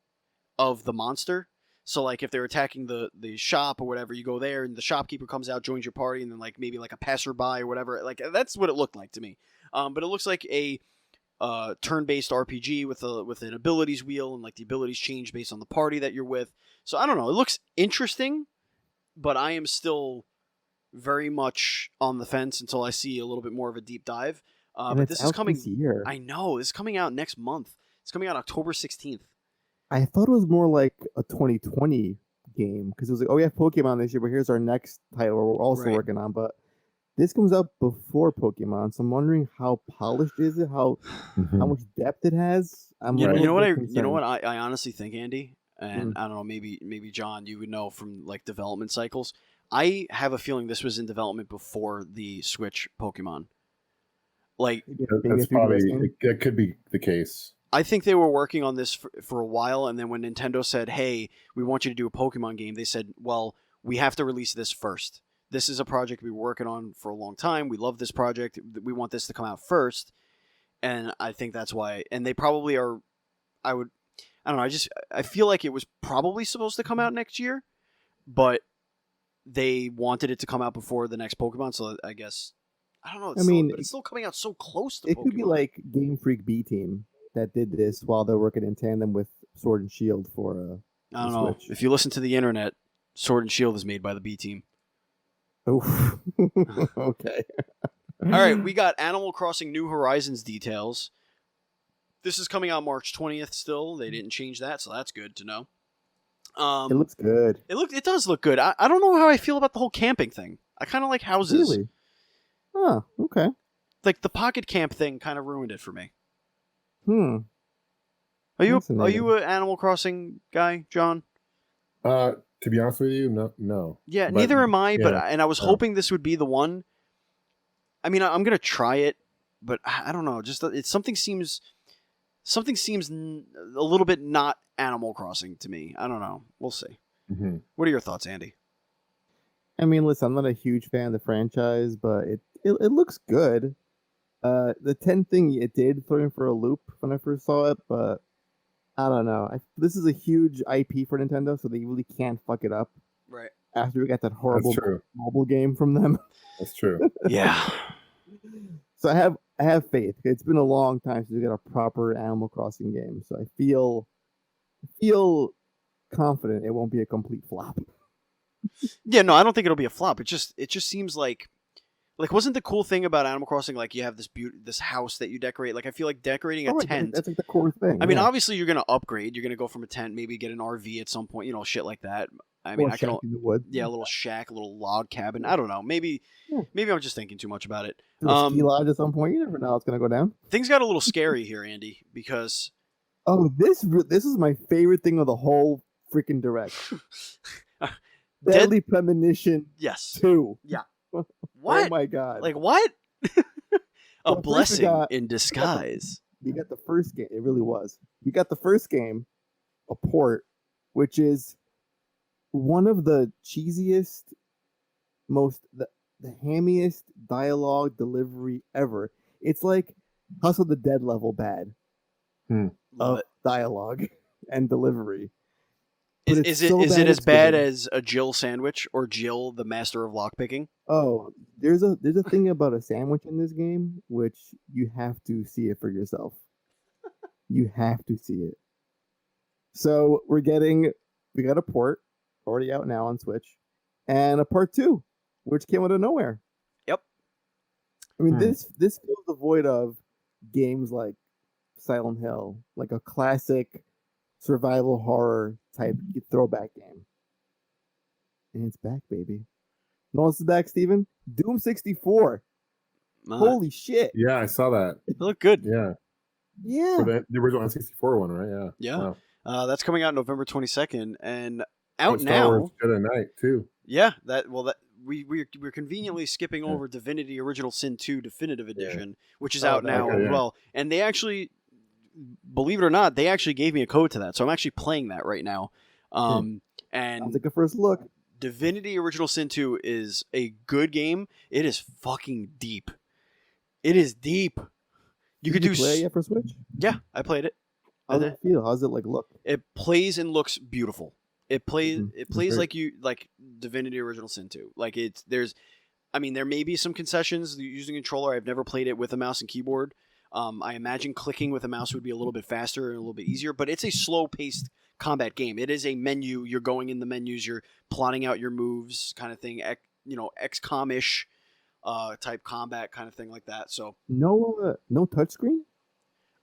of the monster. So like if they're attacking the shop or whatever, you go there and the shopkeeper comes out, joins your party, and then like maybe like a passerby or whatever. Like that's what it looked like to me. But it looks like a turn-based RPG with an abilities wheel, and like the abilities change based on the party that you're with. So I don't know. It looks interesting, but I am still very much on the fence until I see a little bit more of a deep dive. But this is coming this year. I know this is coming out next month. It's coming out October 16th. I thought it was more like a 2020 game because it was like, oh, we have Pokemon this year, but here's our next title we're also working on. But this comes out before Pokemon, so I'm wondering how polished is it, how much depth it has. You know what I honestly think, Andy, and I don't know, maybe John, you would know from like development cycles. I have a feeling this was in development before the Switch Pokemon. Like that's probably that could be the case. I think they were working on this for a while, and then when Nintendo said, hey, we want you to do a Pokemon game, they said, well, we have to release this first. This is a project we were working on for a long time. We love this project. We want this to come out first. And I think that's why. And they probably are, I don't know, I feel like it was probably supposed to come out next year, but they wanted it to come out before the next Pokemon, so I guess, I don't know, it's still coming out so close to Pokemon. It could be like Game Freak B Team that did this while they're working in tandem with Sword and Shield for I don't know. Switch. If you listen to the internet, Sword and Shield is made by the B Team. Oh, okay. All right, we got Animal Crossing New Horizons details. This is coming out March 20th still. They didn't change that, so that's good to know. It looks good. It does look good. I don't know how I feel about the whole camping thing. I kind of like houses. Really? Oh, okay. Like the pocket camp thing kind of ruined it for me. Are you an Animal Crossing guy, John? To be honest with you, no. Yeah, but, neither am I. Yeah, but I was hoping this would be the one. I mean, I'm gonna try it, but I don't know. Just something seems a little bit not Animal Crossing to me. I don't know. We'll see. Mm-hmm. What are your thoughts, Andy? I mean, listen, I'm not a huge fan of the franchise, but it looks good. The 10 thing, it did throw me for a loop when I first saw it, but I don't know. This is a huge IP for Nintendo, so they really can't fuck it up. Right. After we got that horrible mobile game from them. That's true. Yeah. So I have faith. It's been a long time since we got a proper Animal Crossing game, so I feel confident it won't be a complete flop. Yeah, no, I don't think it'll be a flop. It just seems like wasn't the cool thing about Animal Crossing like you have this house that you decorate? Like I feel like decorating a tent. That's like the core thing. I mean, obviously you're gonna upgrade. You're gonna go from a tent, maybe get an RV at some point. You know, shit like that. I mean, I can. In the woods. Yeah, a little shack, a little log cabin. I don't know. Maybe I'm just thinking too much about it. A ski lodge at some point. You never know how it's gonna go down. Things got a little scary here, Andy, because this is my favorite thing of the whole freaking direct. Deadly Premonition. Yes. 2. Yeah. What? Oh my god. Like what? A blessing in disguise. You got the first game. It really was. You got the first game, a port, which is one of the cheesiest, the hammiest dialogue delivery ever. It's like House of the Dead level bad of dialogue and delivery. Is it as bad as a Jill sandwich or Jill, the master of lockpicking? Oh, there's a thing about a sandwich in this game which you have to see it for yourself. You have to see it. So we got a port already out now on Switch, and a part 2, which came out of nowhere. Yep. I mean, this fills the void of games like Silent Hill, like a classic survival horror type throwback game. And it's back, baby. You know what's back, Steven? Doom 64. Holy shit. Yeah, I saw that. It looked good. Yeah. Yeah. For the original N64 one, right? Yeah. Yeah. Wow. That's coming out November 22nd and out Star now. Wars Jedi Knight too. Yeah, we're conveniently skipping over Divinity Original Sin 2 Definitive Edition, which is out now as well. And they actually, believe it or not, they actually gave me a code to that, so I'm actually playing that right now. And sounds like a first look. Divinity Original Sin 2 is a good game. It is fucking deep. It is deep. You could Did you play it for Switch? Yeah, I played it. How does it feel? How does it look? It plays and looks beautiful. It plays great. like Divinity Original Sin 2. Like there may be some concessions using a controller. I've never played it with a mouse and keyboard. I imagine clicking with a mouse would be a little bit faster and a little bit easier, but it's a slow-paced combat game. It is a menu. You're going in the menus. You're plotting out your moves, kind of thing. XCOM-ish type combat, kind of thing like that. So no touchscreen.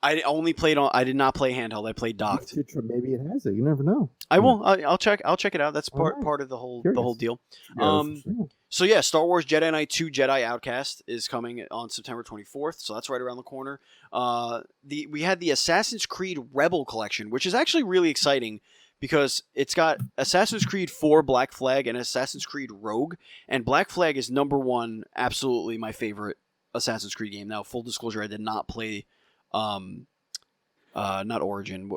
I did not play handheld. I played docked. Maybe it has it. You never know. I will. I'll check it out. That's part of the whole deal. So yeah, Star Wars Jedi Knight 2 Jedi Outcast is coming on September 24th. So that's right around the corner. We had the Assassin's Creed Rebel collection, which is actually really exciting because it's got Assassin's Creed 4 Black Flag and Assassin's Creed Rogue, and Black Flag is number one, absolutely my favorite Assassin's Creed game. Now, full disclosure, I did not play. Not Origin.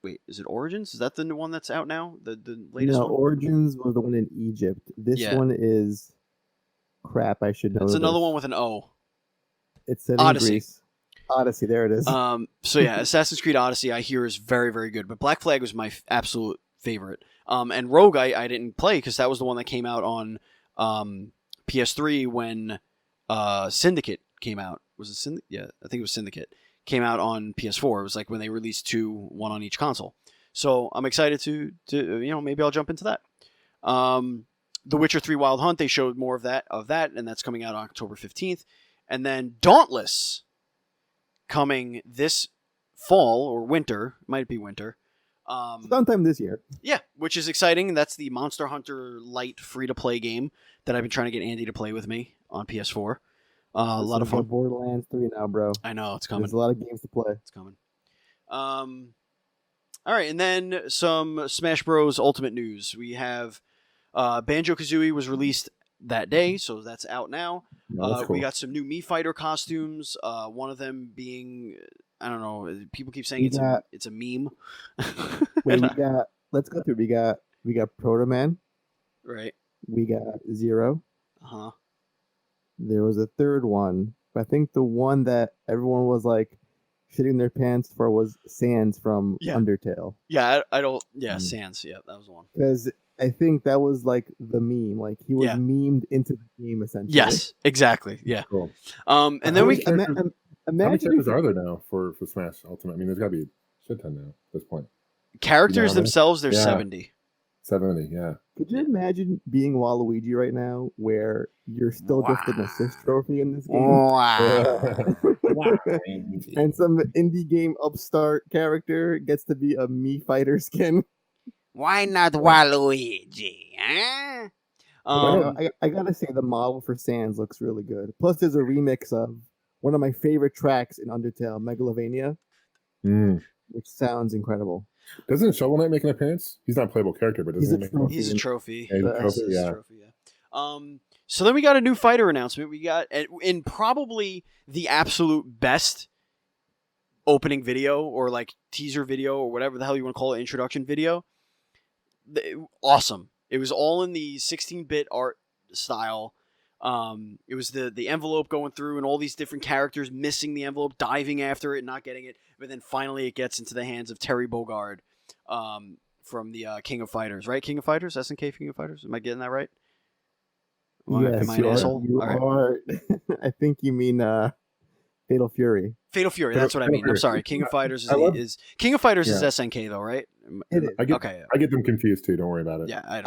Wait, is it Origins? Is that the new one that's out now? The latest one? Origins was the one in Egypt. This one is crap. I should know. It's another one with an O. It's set Odyssey. In Greece. Odyssey, there it is. So yeah, Assassin's Creed Odyssey I hear is very, very good, but Black Flag was my absolute favorite. And Rogue I didn't play because that was the one that came out on PS3 when Syndicate came out. Was it Syndicate? Yeah, I think it was Syndicate. Came out on PS4. It was like when they released one on each console. So I'm excited to maybe I'll jump into that. The Witcher 3 Wild Hunt, they showed more of that, and that's coming out on October 15th. And then Dauntless coming this fall or winter. Might be winter. Sometime this year. Yeah, which is exciting. That's the Monster Hunter Lite free-to-play game that I've been trying to get Andy to play with me on PS4. A lot of fun. Borderlands 3 now, bro. I know, it's coming. There's a lot of games to play. It's coming. All right, and then some Smash Bros. Ultimate news. We have Banjo-Kazooie was released that day, so that's out now. Cool. We got some new Mii Fighter costumes. One of them being, I don't know, people keep saying it's a meme. Wait, let's go through. We got Proto Man. Right. We got Zero. Uh-huh. There was a third one, but I think the one that everyone was like shitting their pants for was Sans from Undertale. Yeah, I don't. Yeah, Sans. Yeah, that was the one. Because I think that was like the meme. Like he was memed into the game essentially. Yes, exactly. Yeah. Cool. And then we. How many characters are there now for Smash Ultimate? I mean, there's got to be a shit ton now at this point. Characters themselves, there's 70. 70, yeah. Could you imagine being Waluigi right now, where you're still just an assist trophy in this game? Wow. And some indie game upstart character gets to be a Mii Fighter skin. Why not Waluigi? Huh? I gotta say, the model for Sans looks really good. Plus, there's a remix of one of my favorite tracks in Undertale, Megalovania, which sounds incredible. Doesn't Shovel Knight make an appearance? He's not a playable character, but doesn't he make an He's a trophy. Yeah. So then we got a new fighter announcement. We got in probably the absolute best opening video or like teaser video or whatever the hell you want to call it, introduction video. Awesome. It was all in the 16-bit art style. It was the envelope going through and all these different characters missing the envelope, diving after it, not getting it. But then finally it gets into the hands of Terry Bogard from the King of Fighters, right? King of Fighters? SNK King of Fighters? Am I getting that right? Yes, am I an asshole? You are. I think you mean Fatal Fury. Fatal Fury, that's what I mean. I'm sorry. King of Fighters is King of Fighters is SNK though, right? I get them confused too. Don't worry about it. Yeah, I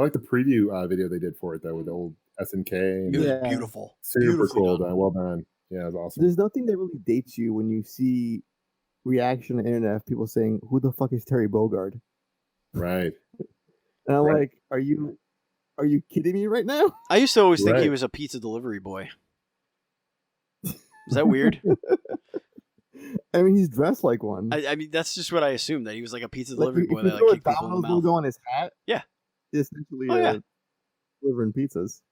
like the preview video they did for it though with the old SNK. It was beautiful. Super cool. Well done. Yeah, it was awesome. There's nothing that really dates you when you see reaction on the internet of people saying, "Who the fuck is Terry Bogard?" Right. And I'm like, Are you kidding me right now? I used to always think he was a pizza delivery boy. Is that weird? I mean, he's dressed like one. I mean, that's just what I assumed, that he was like a pizza delivery boy that like kicked people in the mouth. Logo on his hat. Yeah. Essentially delivering pizzas.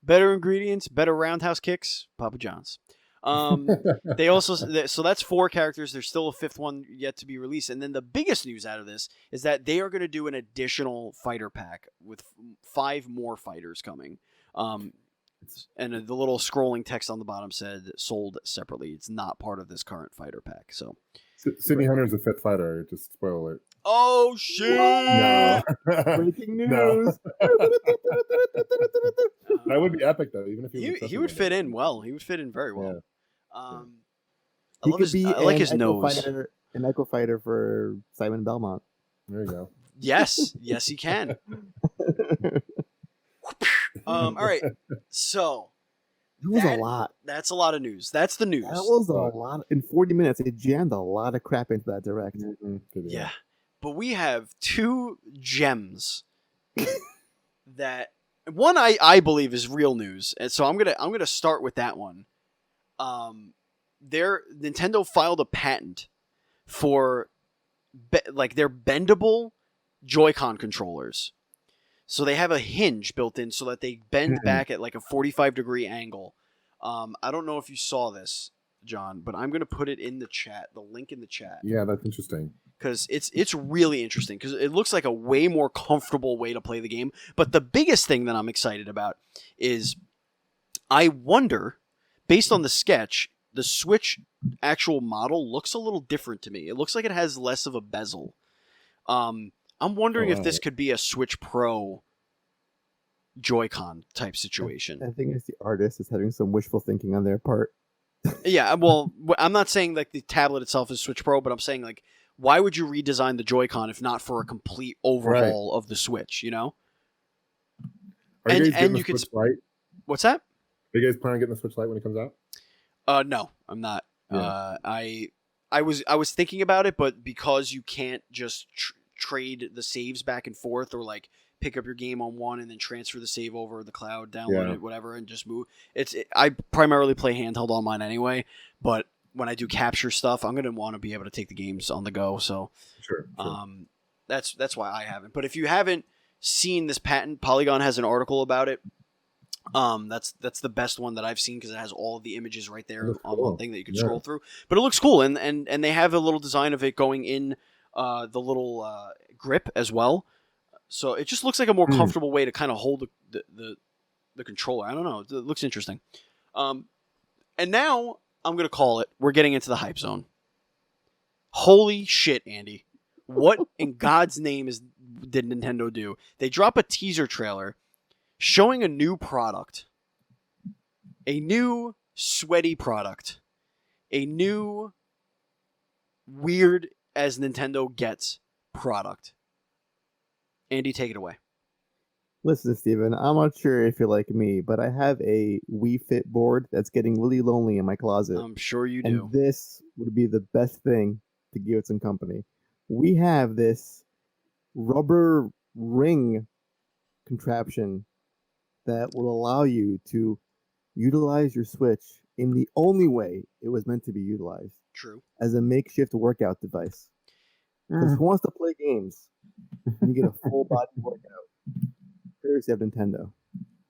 Better ingredients, better roundhouse kicks, Papa John's. They also so that's 4 characters. There's still a 5th one yet to be released, and then the biggest news out of this is that they are going to do an additional fighter pack with 5 more fighters coming. And the little scrolling text on the bottom said sold separately. It's not part of this current fighter pack. So City Hunter's a 5th fighter. Just spoiler alert. Oh shit! No. Breaking news. No. That would be epic though. Even if he would fit in well. He would fit in very well. Yeah. He could be I like his Echo nose. Fighter, an Echo Fighter for Simon Belmont. There you go. Yes, he can. All right. So That was a lot. That's a lot of news. That's the news. That was a lot. In 40 minutes, it jammed a lot of crap into that direct. Yeah. But we have 2 gems that one I believe is real news. And so I'm gonna start with that one. Nintendo filed a patent for their bendable Joy-Con controllers. So they have a hinge built in so that they bend back at like a 45-degree angle. I don't know if you saw this, John, but I'm going to put it in the chat, the link in the chat. Yeah, that's interesting. Because it's really interesting because it looks like a way more comfortable way to play the game. But the biggest thing that I'm excited about is I wonder, based on the sketch, the Switch actual model looks a little different to me. It looks like it has less of a bezel. I'm wondering if this could be a Switch Pro Joy-Con type situation. I think it's the artist is having some wishful thinking on their part. Yeah, well, I'm not saying like the tablet itself is Switch Pro, but I'm saying like, why would you redesign the Joy-Con if not for a complete overhaul of the Switch? You know, Are you guys getting the you could. Switch Lite? What's that? Are you guys planning on getting the Switch Lite when it comes out? No, I'm not. Yeah. I was thinking about it, but because you can't just trade the saves back and forth, or like pick up your game on one and then transfer the save over the cloud, download it, whatever, and just move. I primarily play handheld on mine anyway, but when I do capture stuff, I'm gonna want to be able to take the games on the go. So, sure. That's why I haven't. But if you haven't seen this patent, Polygon has an article about it. That's the best one that I've seen because it has all of the images right there on one thing that you can scroll through. But it looks cool, and they have a little design of it going in the little grip as well. So it just looks like a more comfortable way to kind of hold the controller. I don't know. It looks interesting. And now I'm going to call it. We're getting into the hype zone. Holy shit, Andy. What in God's name did Nintendo do? They drop a teaser trailer showing a new product. A new sweaty product. A new weird as Nintendo gets product. Andy, take it away. Listen, Steven, I'm not sure if you're like me, but I have a Wii Fit board that's getting really lonely in my closet. I'm sure you do. And this would be the best thing to give it some company. We have this rubber ring contraption that will allow you to utilize your Switch in the only way it was meant to be utilized. True. As a makeshift workout device. Because who wants to play games? You get a full body workout. Courtesy of Nintendo.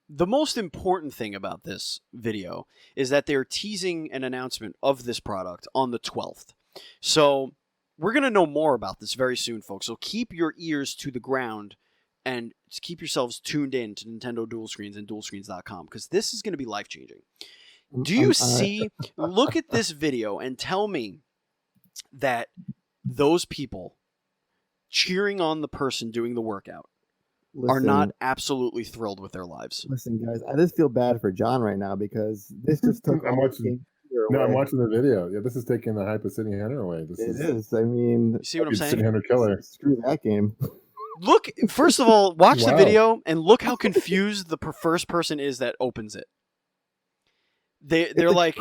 The most important thing about this video is that they're teasing an announcement of this product on the 12th. So we're going to know more about this very soon, folks. So keep your ears to the ground and keep yourselves tuned in to Nintendo Dual Screens and DualScreens.com because this is going to be life-changing. Do you see, look at this video and tell me that those people cheering on the person doing the workout are not absolutely thrilled with their lives. Listen, guys, I just feel bad for John right now because this just took I'm watching the video. Yeah, this is taking the hype of City Hunter away. This is. I mean, you see what I'm saying? City Hunter killer. Screw that game. Look, first of all, watch the video and look how confused the first person is that opens it. They're like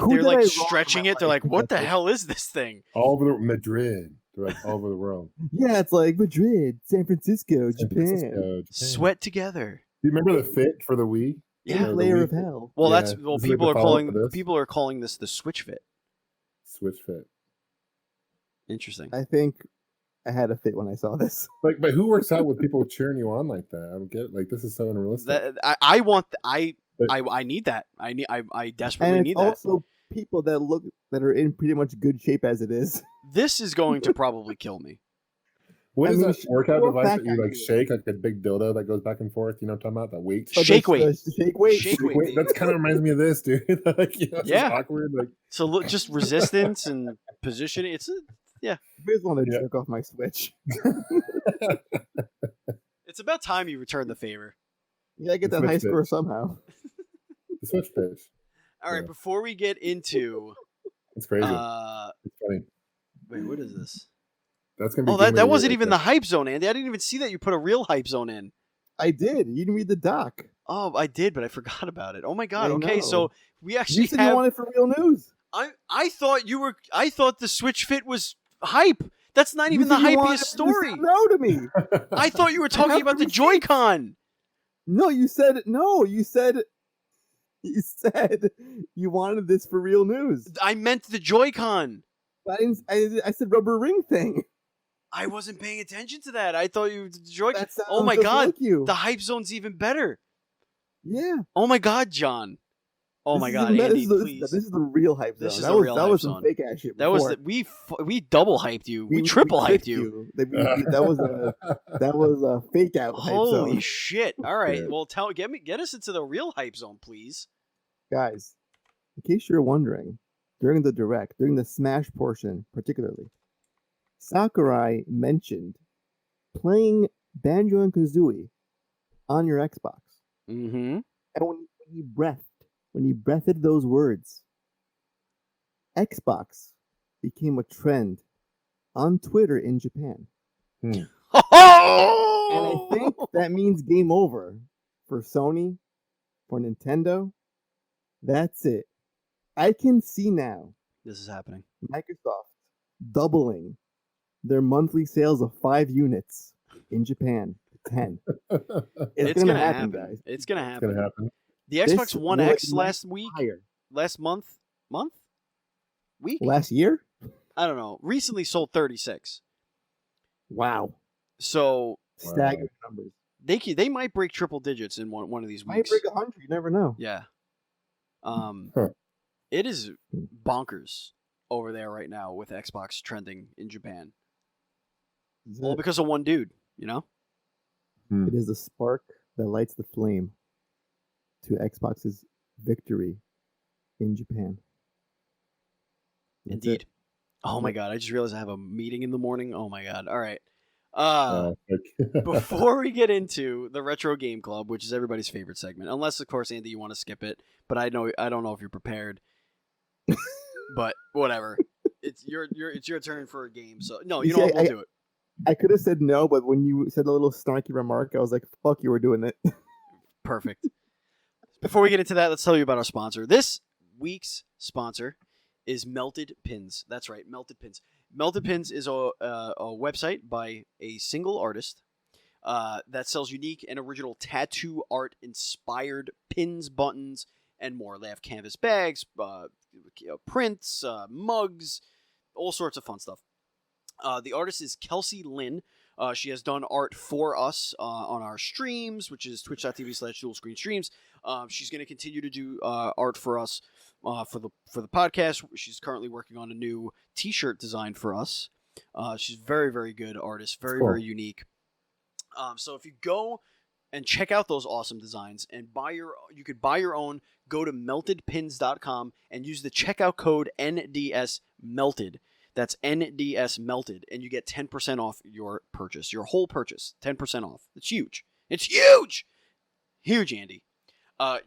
stretching it. They're like, what the hell is this thing? All over Madrid. They're like all over the world. Yeah, it's like Madrid, San Francisco, Japan. Sweat together. Do you remember the Fit for the Wii? Yeah, layer of hell. Well, people are calling this the Switch Fit. Switch Fit. Interesting. I think I had a fit when I saw this. Like, but who works out with people cheering you on like that? I don't get it. Like, this is so unrealistic. I need that. I desperately need that. Also people that are in pretty much good shape as it is. This is going to probably kill me. What is that workout we're device back that you like actually. shake, like a big dildo that goes back and forth? You know what I'm talking about? The weight. Shake weight. Shake weight. Shake weight. That kind of reminds me of this, dude. Like, it's Yeah. just awkward. Like, So look, just resistance and positioning. It's You guys want to Yeah. jerk off my Switch? it's about time you return the favor. You gotta get The that high Switch score bitch. somehow. the Switch pitch. All right, Yeah. before we get into It's crazy. Wait, It's funny. what is this? That's gonna be. Oh, game of that the wasn't year even right the hype zone, Andy. I didn't even see that you put a real hype zone in. I did. You didn't read the doc. Oh, I did, but I forgot about it. Oh my god. I Okay, know. so we actually You said you have. wanted for real news. I thought the Switch Fit was hype. That's not You even the said you wanted hypiest to story. say no to me. there. I thought you were talking have about the the Joy-Con. No, you said no. You said you wanted this for real news. I meant the Joy-Con. I said rubber ring thing. I wasn't paying attention to that. I thought you the Joy-Con. That sounds Oh my just god, like you. the hype zone's even better. Yeah. Oh my god, John. Oh This my is god, the- Andy, this please. is the real hype zone. This is that the was real that hype was zone. some fake ass shit. That was before. we double hyped you. We triple hyped hyped you. That was a fake out hype Holy zone. shit! All right, Yeah. well, get us into the real hype zone, please. Guys, in case you're wondering, during the Smash portion particularly, Sakurai mentioned playing Banjo and Kazooie on your Xbox. Mm-hmm. And when he breathed those words, Xbox became a trend on Twitter in Japan. And I think that means game over for Sony, for Nintendo. That's it. I can see now This is happening. Microsoft doubling their monthly sales of 5 units in Japan to 10. It's gonna happen, guys. It's gonna It's happen. gonna happen. The Xbox One might- X might last week. Last year? I don't know. Recently sold 36. Wow. So Staggering numbers. they might break triple digits in one of these Might weeks. break 100. You never know. Yeah. Huh. It is bonkers over there right now with Xbox trending in Japan. All because of one dude, you know? It is the spark that lights the flame to Xbox's victory in Japan. That's Indeed. it. Oh my god, I just realized I have a meeting in the morning. Oh my god. All right. Like- Before we get into the Retro Game Club, which is everybody's favorite segment, unless of course Andy you want to skip it, but I don't know if you're prepared. But whatever. It's your turn for a game. So no, you know what, we'll do it. I could have said no, but when you said a little snarky remark, I was like, fuck you, we're doing it. Perfect. Before we get into that, let's tell you about our sponsor. This week's sponsor is Melted Pins. That's right, Melted Pins. Melted Pins is a website by a single artist that sells unique and original tattoo art inspired pins, buttons, and more. They have canvas bags, prints, mugs, all sorts of fun stuff. The artist is Kelsey Lynn. She has done art for us on our streams, which is twitch.tv/dual-screen-streams. She's going to continue to do art for us for the podcast. She's currently working on a new T-shirt design for us. She's very, very good artist, very, very unique. So if you go and check out those awesome designs and you could buy your own. Go to meltedpins.com and use the checkout code NDSmelted. That's NDSmelted, and you get 10% off your purchase, your whole purchase, 10% off. It's huge. It's huge! Huge, Andy.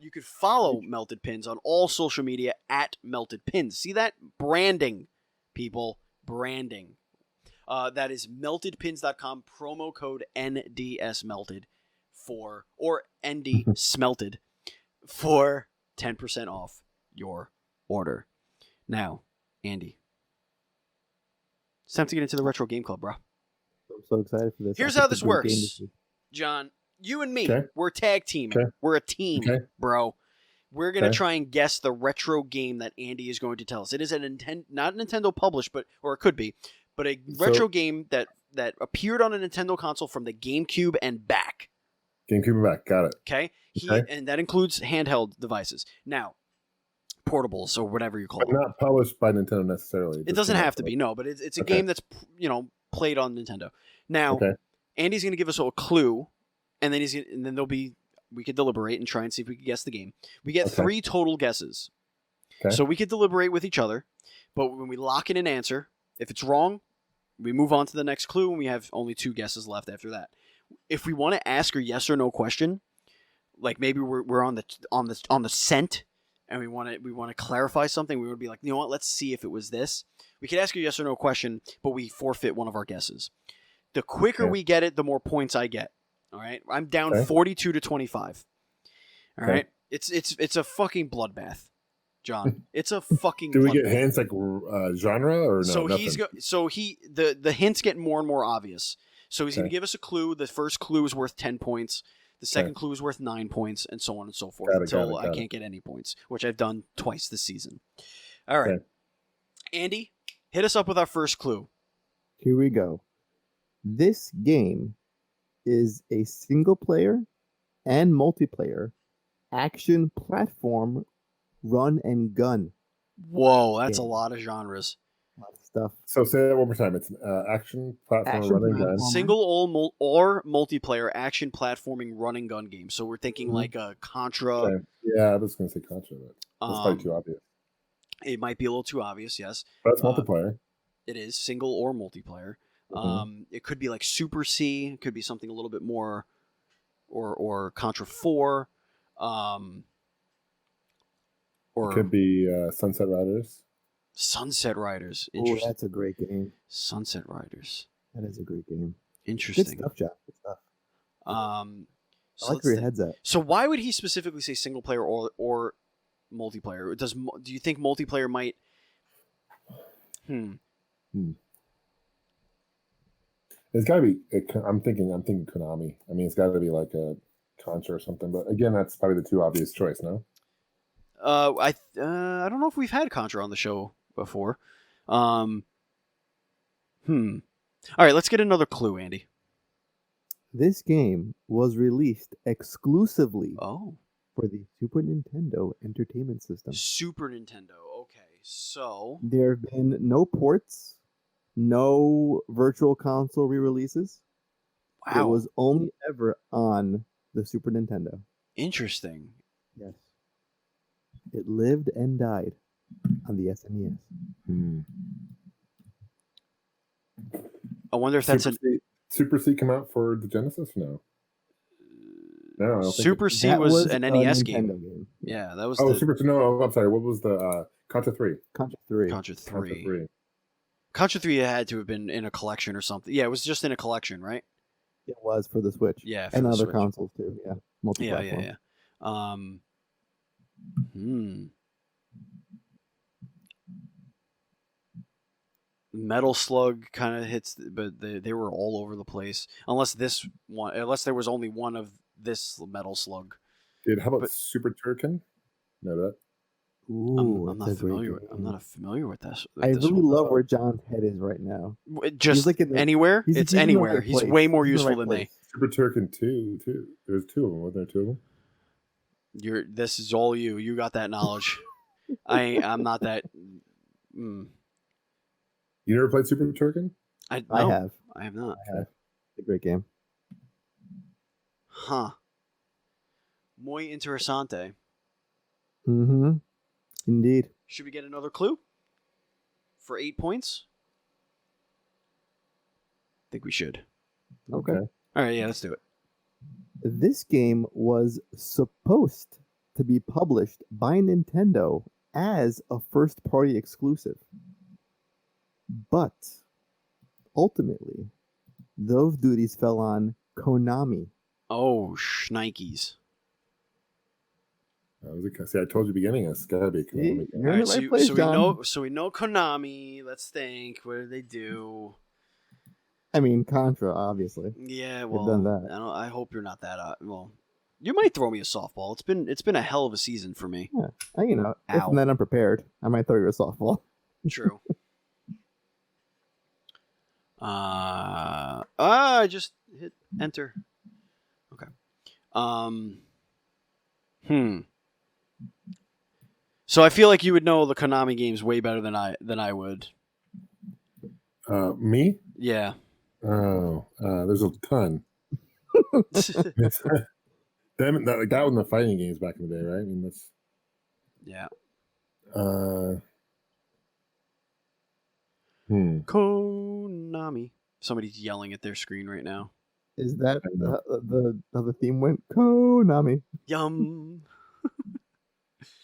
You could follow Melted Pins on all social media at Melted Pins. See that? Branding, people. Branding. That is meltedpins.com, promo code NDSmelted or ND Smelted for 10% off your order. Now, Andy. It's time to get into the Retro Game Club, bro. I'm so excited for this. Here's I how think this it's a great game works. this week. John, you and me, Okay. we're a tag team. Okay. We're a team, Okay. bro. We're going to Okay. try and guess the retro game that Andy is going to tell us. It is not Nintendo published, or it could be, but a retro game that appeared on a Nintendo console from the GameCube and back. GameCube back. Got it. Okay? Okay. And that includes handheld devices. Now, portables or whatever you call But them. not published by Nintendo necessarily. It doesn't have to be, no, but it's a game that's played on Nintendo. Now, Andy's going to give us a clue, and then we could deliberate and try and see if we can guess the game. We get 3 total guesses, so we could deliberate with each other. But when we lock in an answer, if it's wrong, we move on to the next clue, and we have only 2 guesses left after that. If we want to ask a yes or no question, like maybe we're on the scent, and we want to clarify something, we would be like, you know what? Let's see if it was this. We could ask a yes or no question, but we forfeit one of our guesses. The quicker we get it, the more points I get. All right, I'm down 42-25. All right, it's a fucking bloodbath, John. It's a fucking. Do we get hints like genre or no? So nothing? The hints get more and more obvious. So he's going to give us a clue. The first clue is worth 10 points. The second clue is worth 9 points, and so on and so forth until I can't get any points, which I've done twice this season. All right, Andy, hit us up with our first clue. Here we go. This game is a single player and multiplayer action platform run and gun. Whoa, that's a lot of genres. A lot of stuff. So say that one more time. It's an action platform run and gun. Single or multiplayer action platforming run and gun game. So we're thinking like a Contra. Okay. Yeah, I was going to say Contra, but that's probably too obvious. It might be a little too obvious, yes. But it's multiplayer. It is single or multiplayer. It could be like Super C. It could be something a little bit more, or Contra 4. Or it could be Sunset Riders. Sunset Riders. Oh, that's a great game. Sunset Riders. That is a great game. Interesting. Good stuff, Jack. Good stuff. So I like where your head's at. So why would he specifically say single player or multiplayer? Do you think multiplayer might? It's got to be. I'm thinking Konami. I mean, it's got to be like a Contra or something. But again, that's probably the too obvious choice. No. I don't know if we've had Contra on the show before. All right, let's get another clue, Andy. This game was released exclusively for the Super Nintendo Entertainment System. Super Nintendo. Okay, so there have been no ports, no virtual console re-releases. Wow. It was only ever on the Super Nintendo. Interesting. Yes. It lived and died on the SNES. I wonder if that's Super C come out for the Genesis? No. No, I don't Super think C was an NES game. game. Yeah, that was. Super C. No, I'm sorry. What was the Contra 3? Contra 3. Contra 3. Contra 3 had to have been in a collection or something. Yeah, it was just in a collection, right? It was for the Switch. Yeah, and other consoles too. Yeah, multi-platform. Yeah. Metal Slug kind of hits, but they were all over the place. Unless there was only one of this Metal Slug. Dude, how about Super Turrican? Know that? Ooh, I'm not familiar with that. I really love where John's head is right now. Just like anywhere. It's anywhere. He's way more useful than me. Super Turrican 2, too. There's 2 of them. Wasn't there 2 of them? This is all you. You got that knowledge. I'm not that. You never played Super Turrican? I have. I have not. I have. It's a great game. Huh. Muy interesante. Mm-hmm. Indeed. Should we get another clue? For 8 points? I think we should. Okay. All right, yeah, let's do it. This game was supposed to be published by Nintendo as a first-party exclusive. But ultimately, those duties fell on Konami. Oh, shnikes. See, I told you beginning, it's gotta be Konami. You're in the right place, John. So we know Konami. Let's think. What did they do? I mean, Contra, obviously. Yeah, well, done that. I hope you're not that. Well, you might throw me a softball. It's been a hell of a season for me. Yeah, if I'm that unprepared, I might throw you a softball. True. I just hit enter. Okay. So I feel like you would know the Konami games way better than I would. Me? Yeah. Oh, there's a ton. That was in the fighting games back in the day, right? I mean, that's Yeah. Konami. Somebody's yelling at their screen right now. Is that how the theme went? Konami. Yum.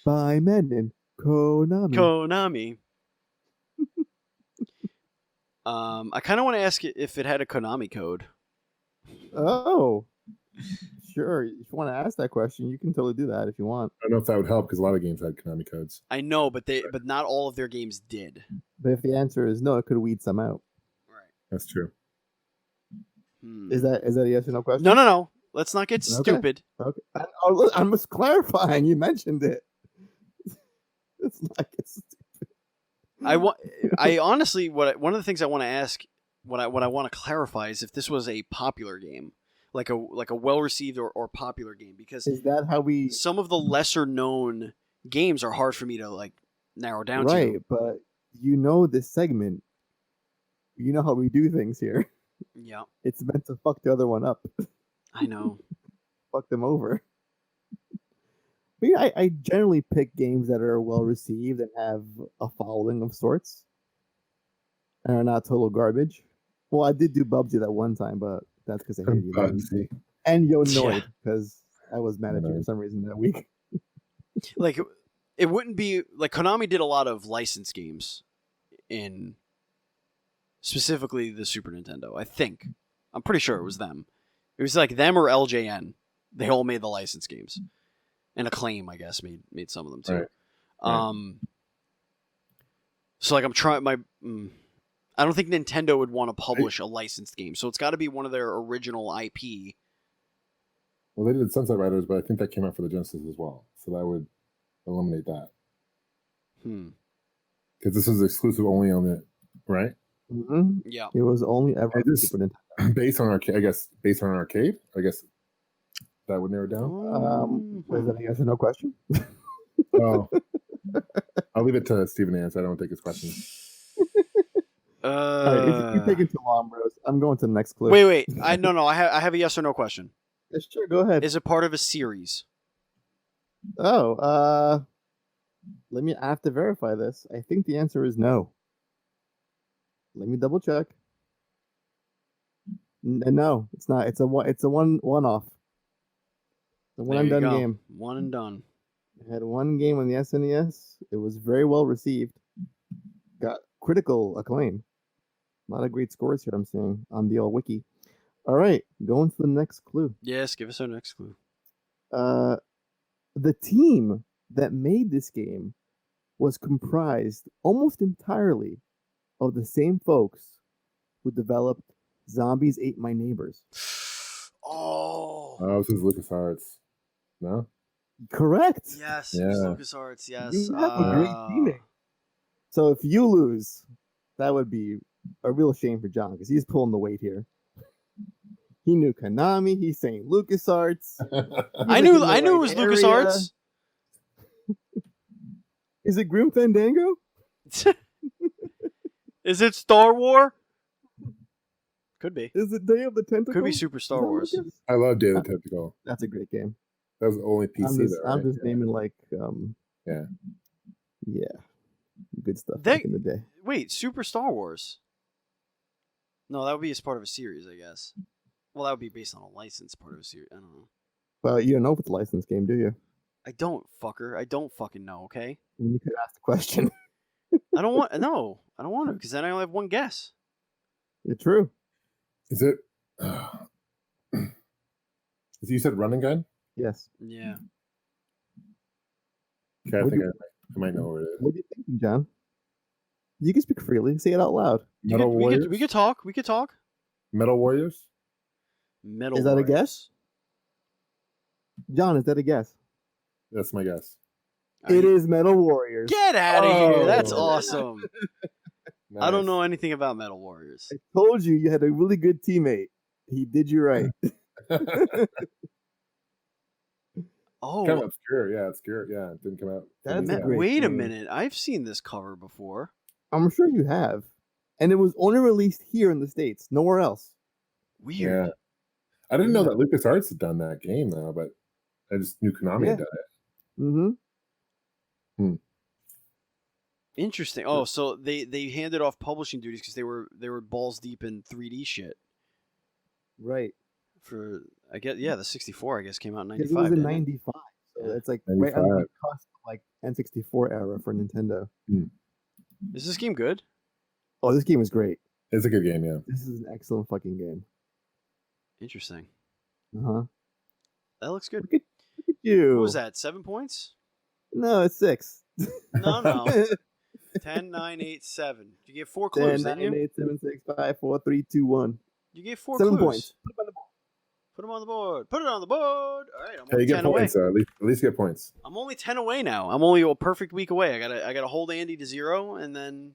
By Menon. Konami. Konami. I kind of want to ask it if it had a Konami code. Oh. Sure. If you want to ask that question, you can totally do that if you want. I don't know if that would help because a lot of games had Konami codes. I know, but not all of their games did. But if the answer is no, it could weed some out. Right. That's true. Is that a yes or no question? No. Let's not get stupid. Okay. I'm just clarifying. You mentioned it. It's not get stupid. I honestly, one of the things I want to ask, what I want to clarify is if this was a popular game, like a well received or popular game, because is that how we? Some of the lesser known games are hard for me to like narrow down to. Right, but you know this segment. You know how we do things here. Yeah. It's meant to fuck the other one up. I know. Fuck them over. But yeah, I generally pick games that are well received and have a following of sorts. And are not total garbage. Well, I did do Bubsy that one time, but that's because I hated you. Bubsy. And Yonoid, because I was mad at you for some reason that week. Like, it wouldn't be... Like, Konami did a lot of licensed games in... Specifically the Super Nintendo, I think. I'm pretty sure it was them. It was like them or LJN. They all made the licensed games. And Acclaim, I guess, made some of them too. Right. So like I'm trying I don't think Nintendo would want to publish a licensed game, so it's got to be one of their original IP. Well, they did Sunset Riders, but I think that came out for the Genesis as well, so that would eliminate that. Because this is exclusive only on it, right? Mm-hmm. Yeah, it was only ever Super Nintendo. Based on arcade, I guess. Based on an arcade, I guess that would narrow it down. Is that a yes or no question? Oh, I'll leave it to Steven to answer. I don't take his question. All right, if you're taking too long, bros, I'm going to the next clue. Wait. I have a yes or no question. Yeah, sure, go ahead. Is it part of a series? Oh, I have to verify this. I think the answer is no. Let me double check. No, it's not. It's a one-off. The one and done game. One and done. I had one game on the SNES. It was very well received. Got critical acclaim. A lot of great scores here I'm seeing on the old wiki. All right, going to the next clue. Yes, give us our next clue. The team that made this game was comprised almost entirely of the same folks who developed Zombies Ate My Neighbors. Oh, this is LucasArts. No? Correct. Yes, it was LucasArts. Yes. You have a great teammate. So if you lose, that would be a real shame for John because he's pulling the weight here. He knew Konami. He's saying LucasArts. I knew it was LucasArts. Is it Grim Fandango? Is it Star Wars? Could be. Is it Day of the Tentacle? Could be Super Star Wars. I love Day of the Tentacle. That's a great game. That was the only PC I'm just naming like yeah, good stuff back in the day. Wait, Super Star Wars? No, that would be as part of a series, I guess. Well, that would be based on a license part of a series. I don't know. Well, you don't know if it's a licensed game, do you? I don't, fucker. I don't fucking know. Okay. You could ask the question. I don't want to, because then I only have one guess. It's true. Is it? You said Run and Gun? Yes. Yeah. Okay, I think I might know where it is. What are you thinking, John? You can speak freely. Say it out loud. Metal Warriors? We could talk. Metal Warriors? Is that a guess? John, is that a guess? That's my guess. It is Metal Warriors. Get out of here. That's awesome. Nice. I don't know anything about Metal Warriors. I told you had a really good teammate. He did you right. Oh, Kind of obscure. Yeah, obscure. Yeah, it didn't come out. That's a Yeah. great wait a game. minute. I've seen this cover before. I'm sure you have. And it was only released here in the States, nowhere else. Weird. Yeah. I didn't know Yeah. that LucasArts had done that game though, but I just knew Konami had done it. Mm-hmm. Interesting. Oh, so they handed off publishing duties because they were balls deep in 3D shit. Right. For I guess the 64 I guess came out in Because 95. it was in didn't it? 95. So Yeah. it's like right on the 95. cusp of like N64 era for Nintendo. Is this game good? Oh, this game is great. It's a good game, yeah. This is an excellent fucking game. Interesting. Uh-huh. That looks good. Look at you. What was that? 7 points? No, it's 6. No. 10, 9, 8, 7. You gave 4 clues, 10, 9, didn't you? 8, 7, 6, 5, 4, 3, 2, 1. You gave 4 7 clues. points. Put them on the board. Put it on the board. All right, I'm Hey, only you get 10 away. points. At least get points. I'm only 10 away now. I'm only a perfect week away. I gotta hold Andy to 0, and then.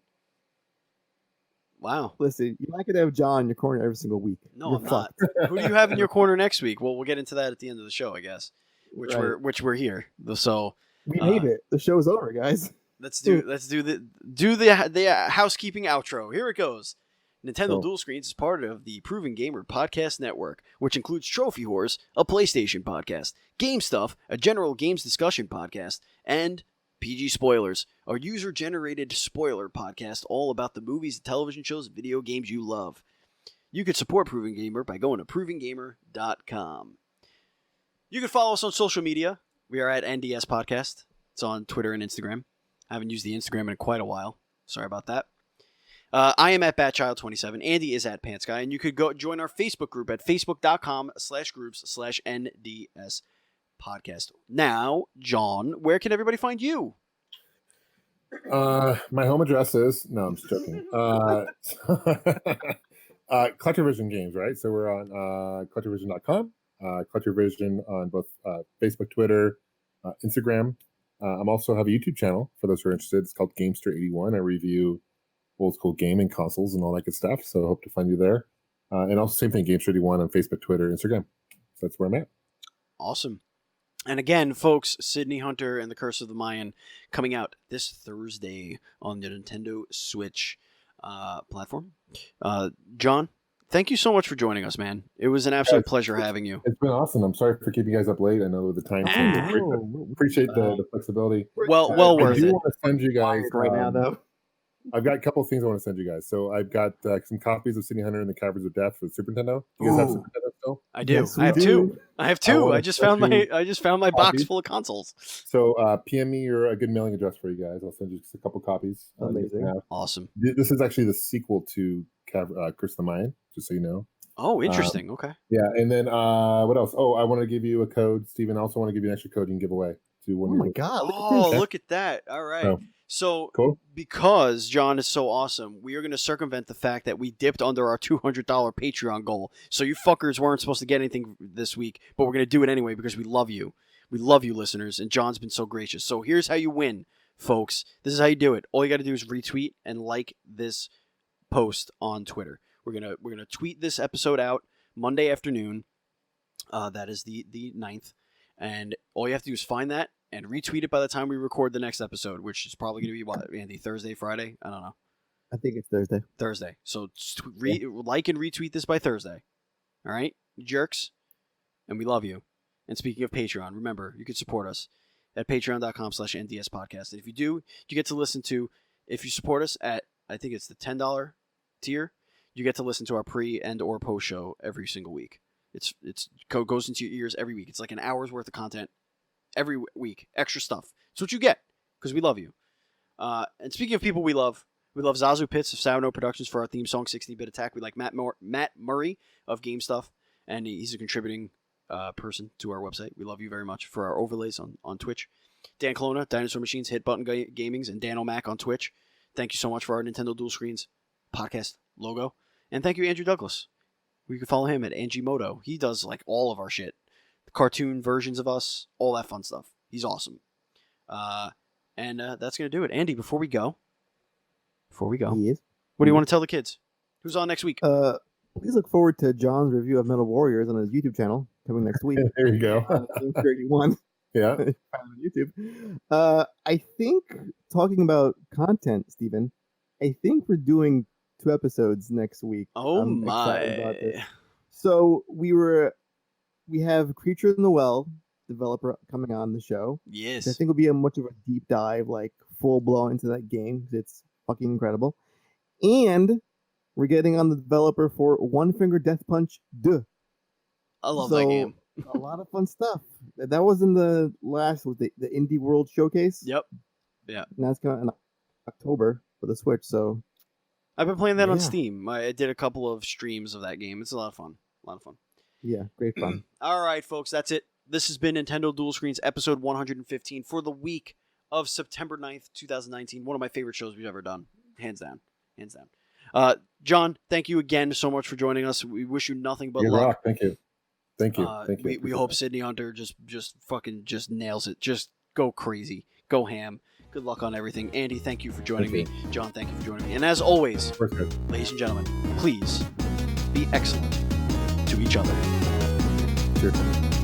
Wow. Listen, you're not going to have John in your corner every single week. No, You're I'm fucked. not. Who do you have in your corner next week? Well, we'll get into that at the end of the show, I guess. Which Right. we're here. So We made it. The show's over, guys. let's do the housekeeping outro. Here it goes. Nintendo Cool. Dual Screens is part of the Proven Gamer Podcast Network, which includes Trophy Whores, a PlayStation podcast, Game Stuff, a general games discussion podcast, and PG Spoilers, our user-generated spoiler podcast all about the movies, television shows, video games you love. You can support Proven Gamer by going to provengamer.com. You can follow us on social media. We are at NDS Podcast. It's on Twitter and Instagram. I haven't used the Instagram in quite a while. Sorry about that. I am at Batchild27. Andy is at PantsGuy. And you could go join our Facebook group at facebook.com/groups/NDS Podcast. Now, John, where can everybody find you? My home address is I'm just joking. CollectorVision Games, right? So we're on CollectorVision.com, CollectorVision on both Facebook, Twitter, Instagram. I also have a YouTube channel for those who are interested. It's called Gamester81. I review old school gaming consoles and all that good stuff. So I hope to find you there. And also same thing, Gamester81 on Facebook, Twitter, Instagram. So that's where I'm at. Awesome. And again, folks, Sydney Hunter and the Curse of the Mayan coming out this Thursday on the Nintendo Switch platform. John, thank you so much for joining us, man. It was an absolute pleasure having you. It's been awesome. I'm sorry for keeping you guys up late. I know the time change. Appreciate the flexibility. Well worth I do it. want to send you guys right now, though. I've got a couple of things I want to send you guys. So I've got some copies of Sydney Hunter and the Caverns of Death for the Super Nintendo. You guys have Super Nintendo still? I do. Yes, I have we two. do. I have two. I I just found my box copies. full of consoles. So PM me a good mailing address for you guys. I'll send you just a couple copies. You Amazing. can have. Awesome. This is actually the sequel to Curse of the Mayan, just so you know. Oh, interesting. Okay. Yeah, and then what else? Oh, I want to give you a code, Steven. I also want to give you an extra code you can give away to one Oh of my your god! Look at that. All right. Oh. So, Cool. because John is so awesome, we are going to circumvent the fact that we dipped under our $200 Patreon goal. So you fuckers weren't supposed to get anything this week, but we're going to do it anyway because we love you. We love you, listeners, and John's been so gracious. So here's how you win, folks. This is how you do it. All you got to do is retweet and like this post on Twitter. We're gonna tweet this episode out Monday afternoon. That is the 9th. And all you have to do is find that and retweet it by the time we record the next episode, which is probably going to be, what, Andy, Thursday, Friday? I don't know. I think it's Thursday. Thursday. So like and retweet this by Thursday. All right, you jerks? And we love you. And speaking of Patreon, remember, you can support us at patreon.com/NDS podcast. And if you do, you get to listen to, if you support us at, I think it's the $10 tier, you get to listen to our pre and or post show every single week. It's goes into your ears every week. It's like an hour's worth of content every week. Extra stuff. It's what you get because we love you. And speaking of people we love Zazu Pitts of Sournote Productions for our theme song, 16-Bit Attack. We like Matt Murray of Game Stuff, and he's a contributing person to our website. We love you very much for our overlays on Twitch. Dan Colonna, Dinosaur Machines, Hit Button Gamings, and Dan O'Mac on Twitch. Thank you so much for our Nintendo Dual Screens podcast logo. And thank you, Andrew Douglas. You can follow him at Angimoto. He does like all of our shit. The cartoon versions of us, all that fun stuff. He's awesome. And that's going to do it. Andy, before we go, He is. what do you want to tell the kids? Who's on next week? Please look forward to John's review of Metal Warriors on his YouTube channel coming next week. There you go. Game 31. Yeah. Find it on YouTube. I think talking about content, Stephen. I think we're doing 2 episodes next week. Oh I'm my! excited about this. So we have Creature in the Well developer coming on the show. Yes. I think will be a much of a deep dive, like full blown into that game because it's fucking incredible. And we're getting on the developer for One Finger Death Punch 2. I love that game. A lot of fun stuff. That was in the last the Indie World Showcase. Yep. Yeah. Now it's coming in October for the Switch. So I've been playing that on Yeah. Steam. I did a couple of streams of that game. It's a lot of fun. yeah, great fun. All right, folks, that's it. This has been Nintendo Dual Screens episode 115 for the week of September 9th, 2019. One of my favorite shows we've ever done. Hands down. John, thank you again so much for joining us. We wish you nothing but You luck. rock. Thank you. Thank you. We hope Sydney Hunter just fucking just nails it. Just go crazy. Go ham. Good luck on everything. Andy, thank you for joining me. John, thank you for joining me. And as always, ladies and gentlemen, please be excellent to each other. Cheers.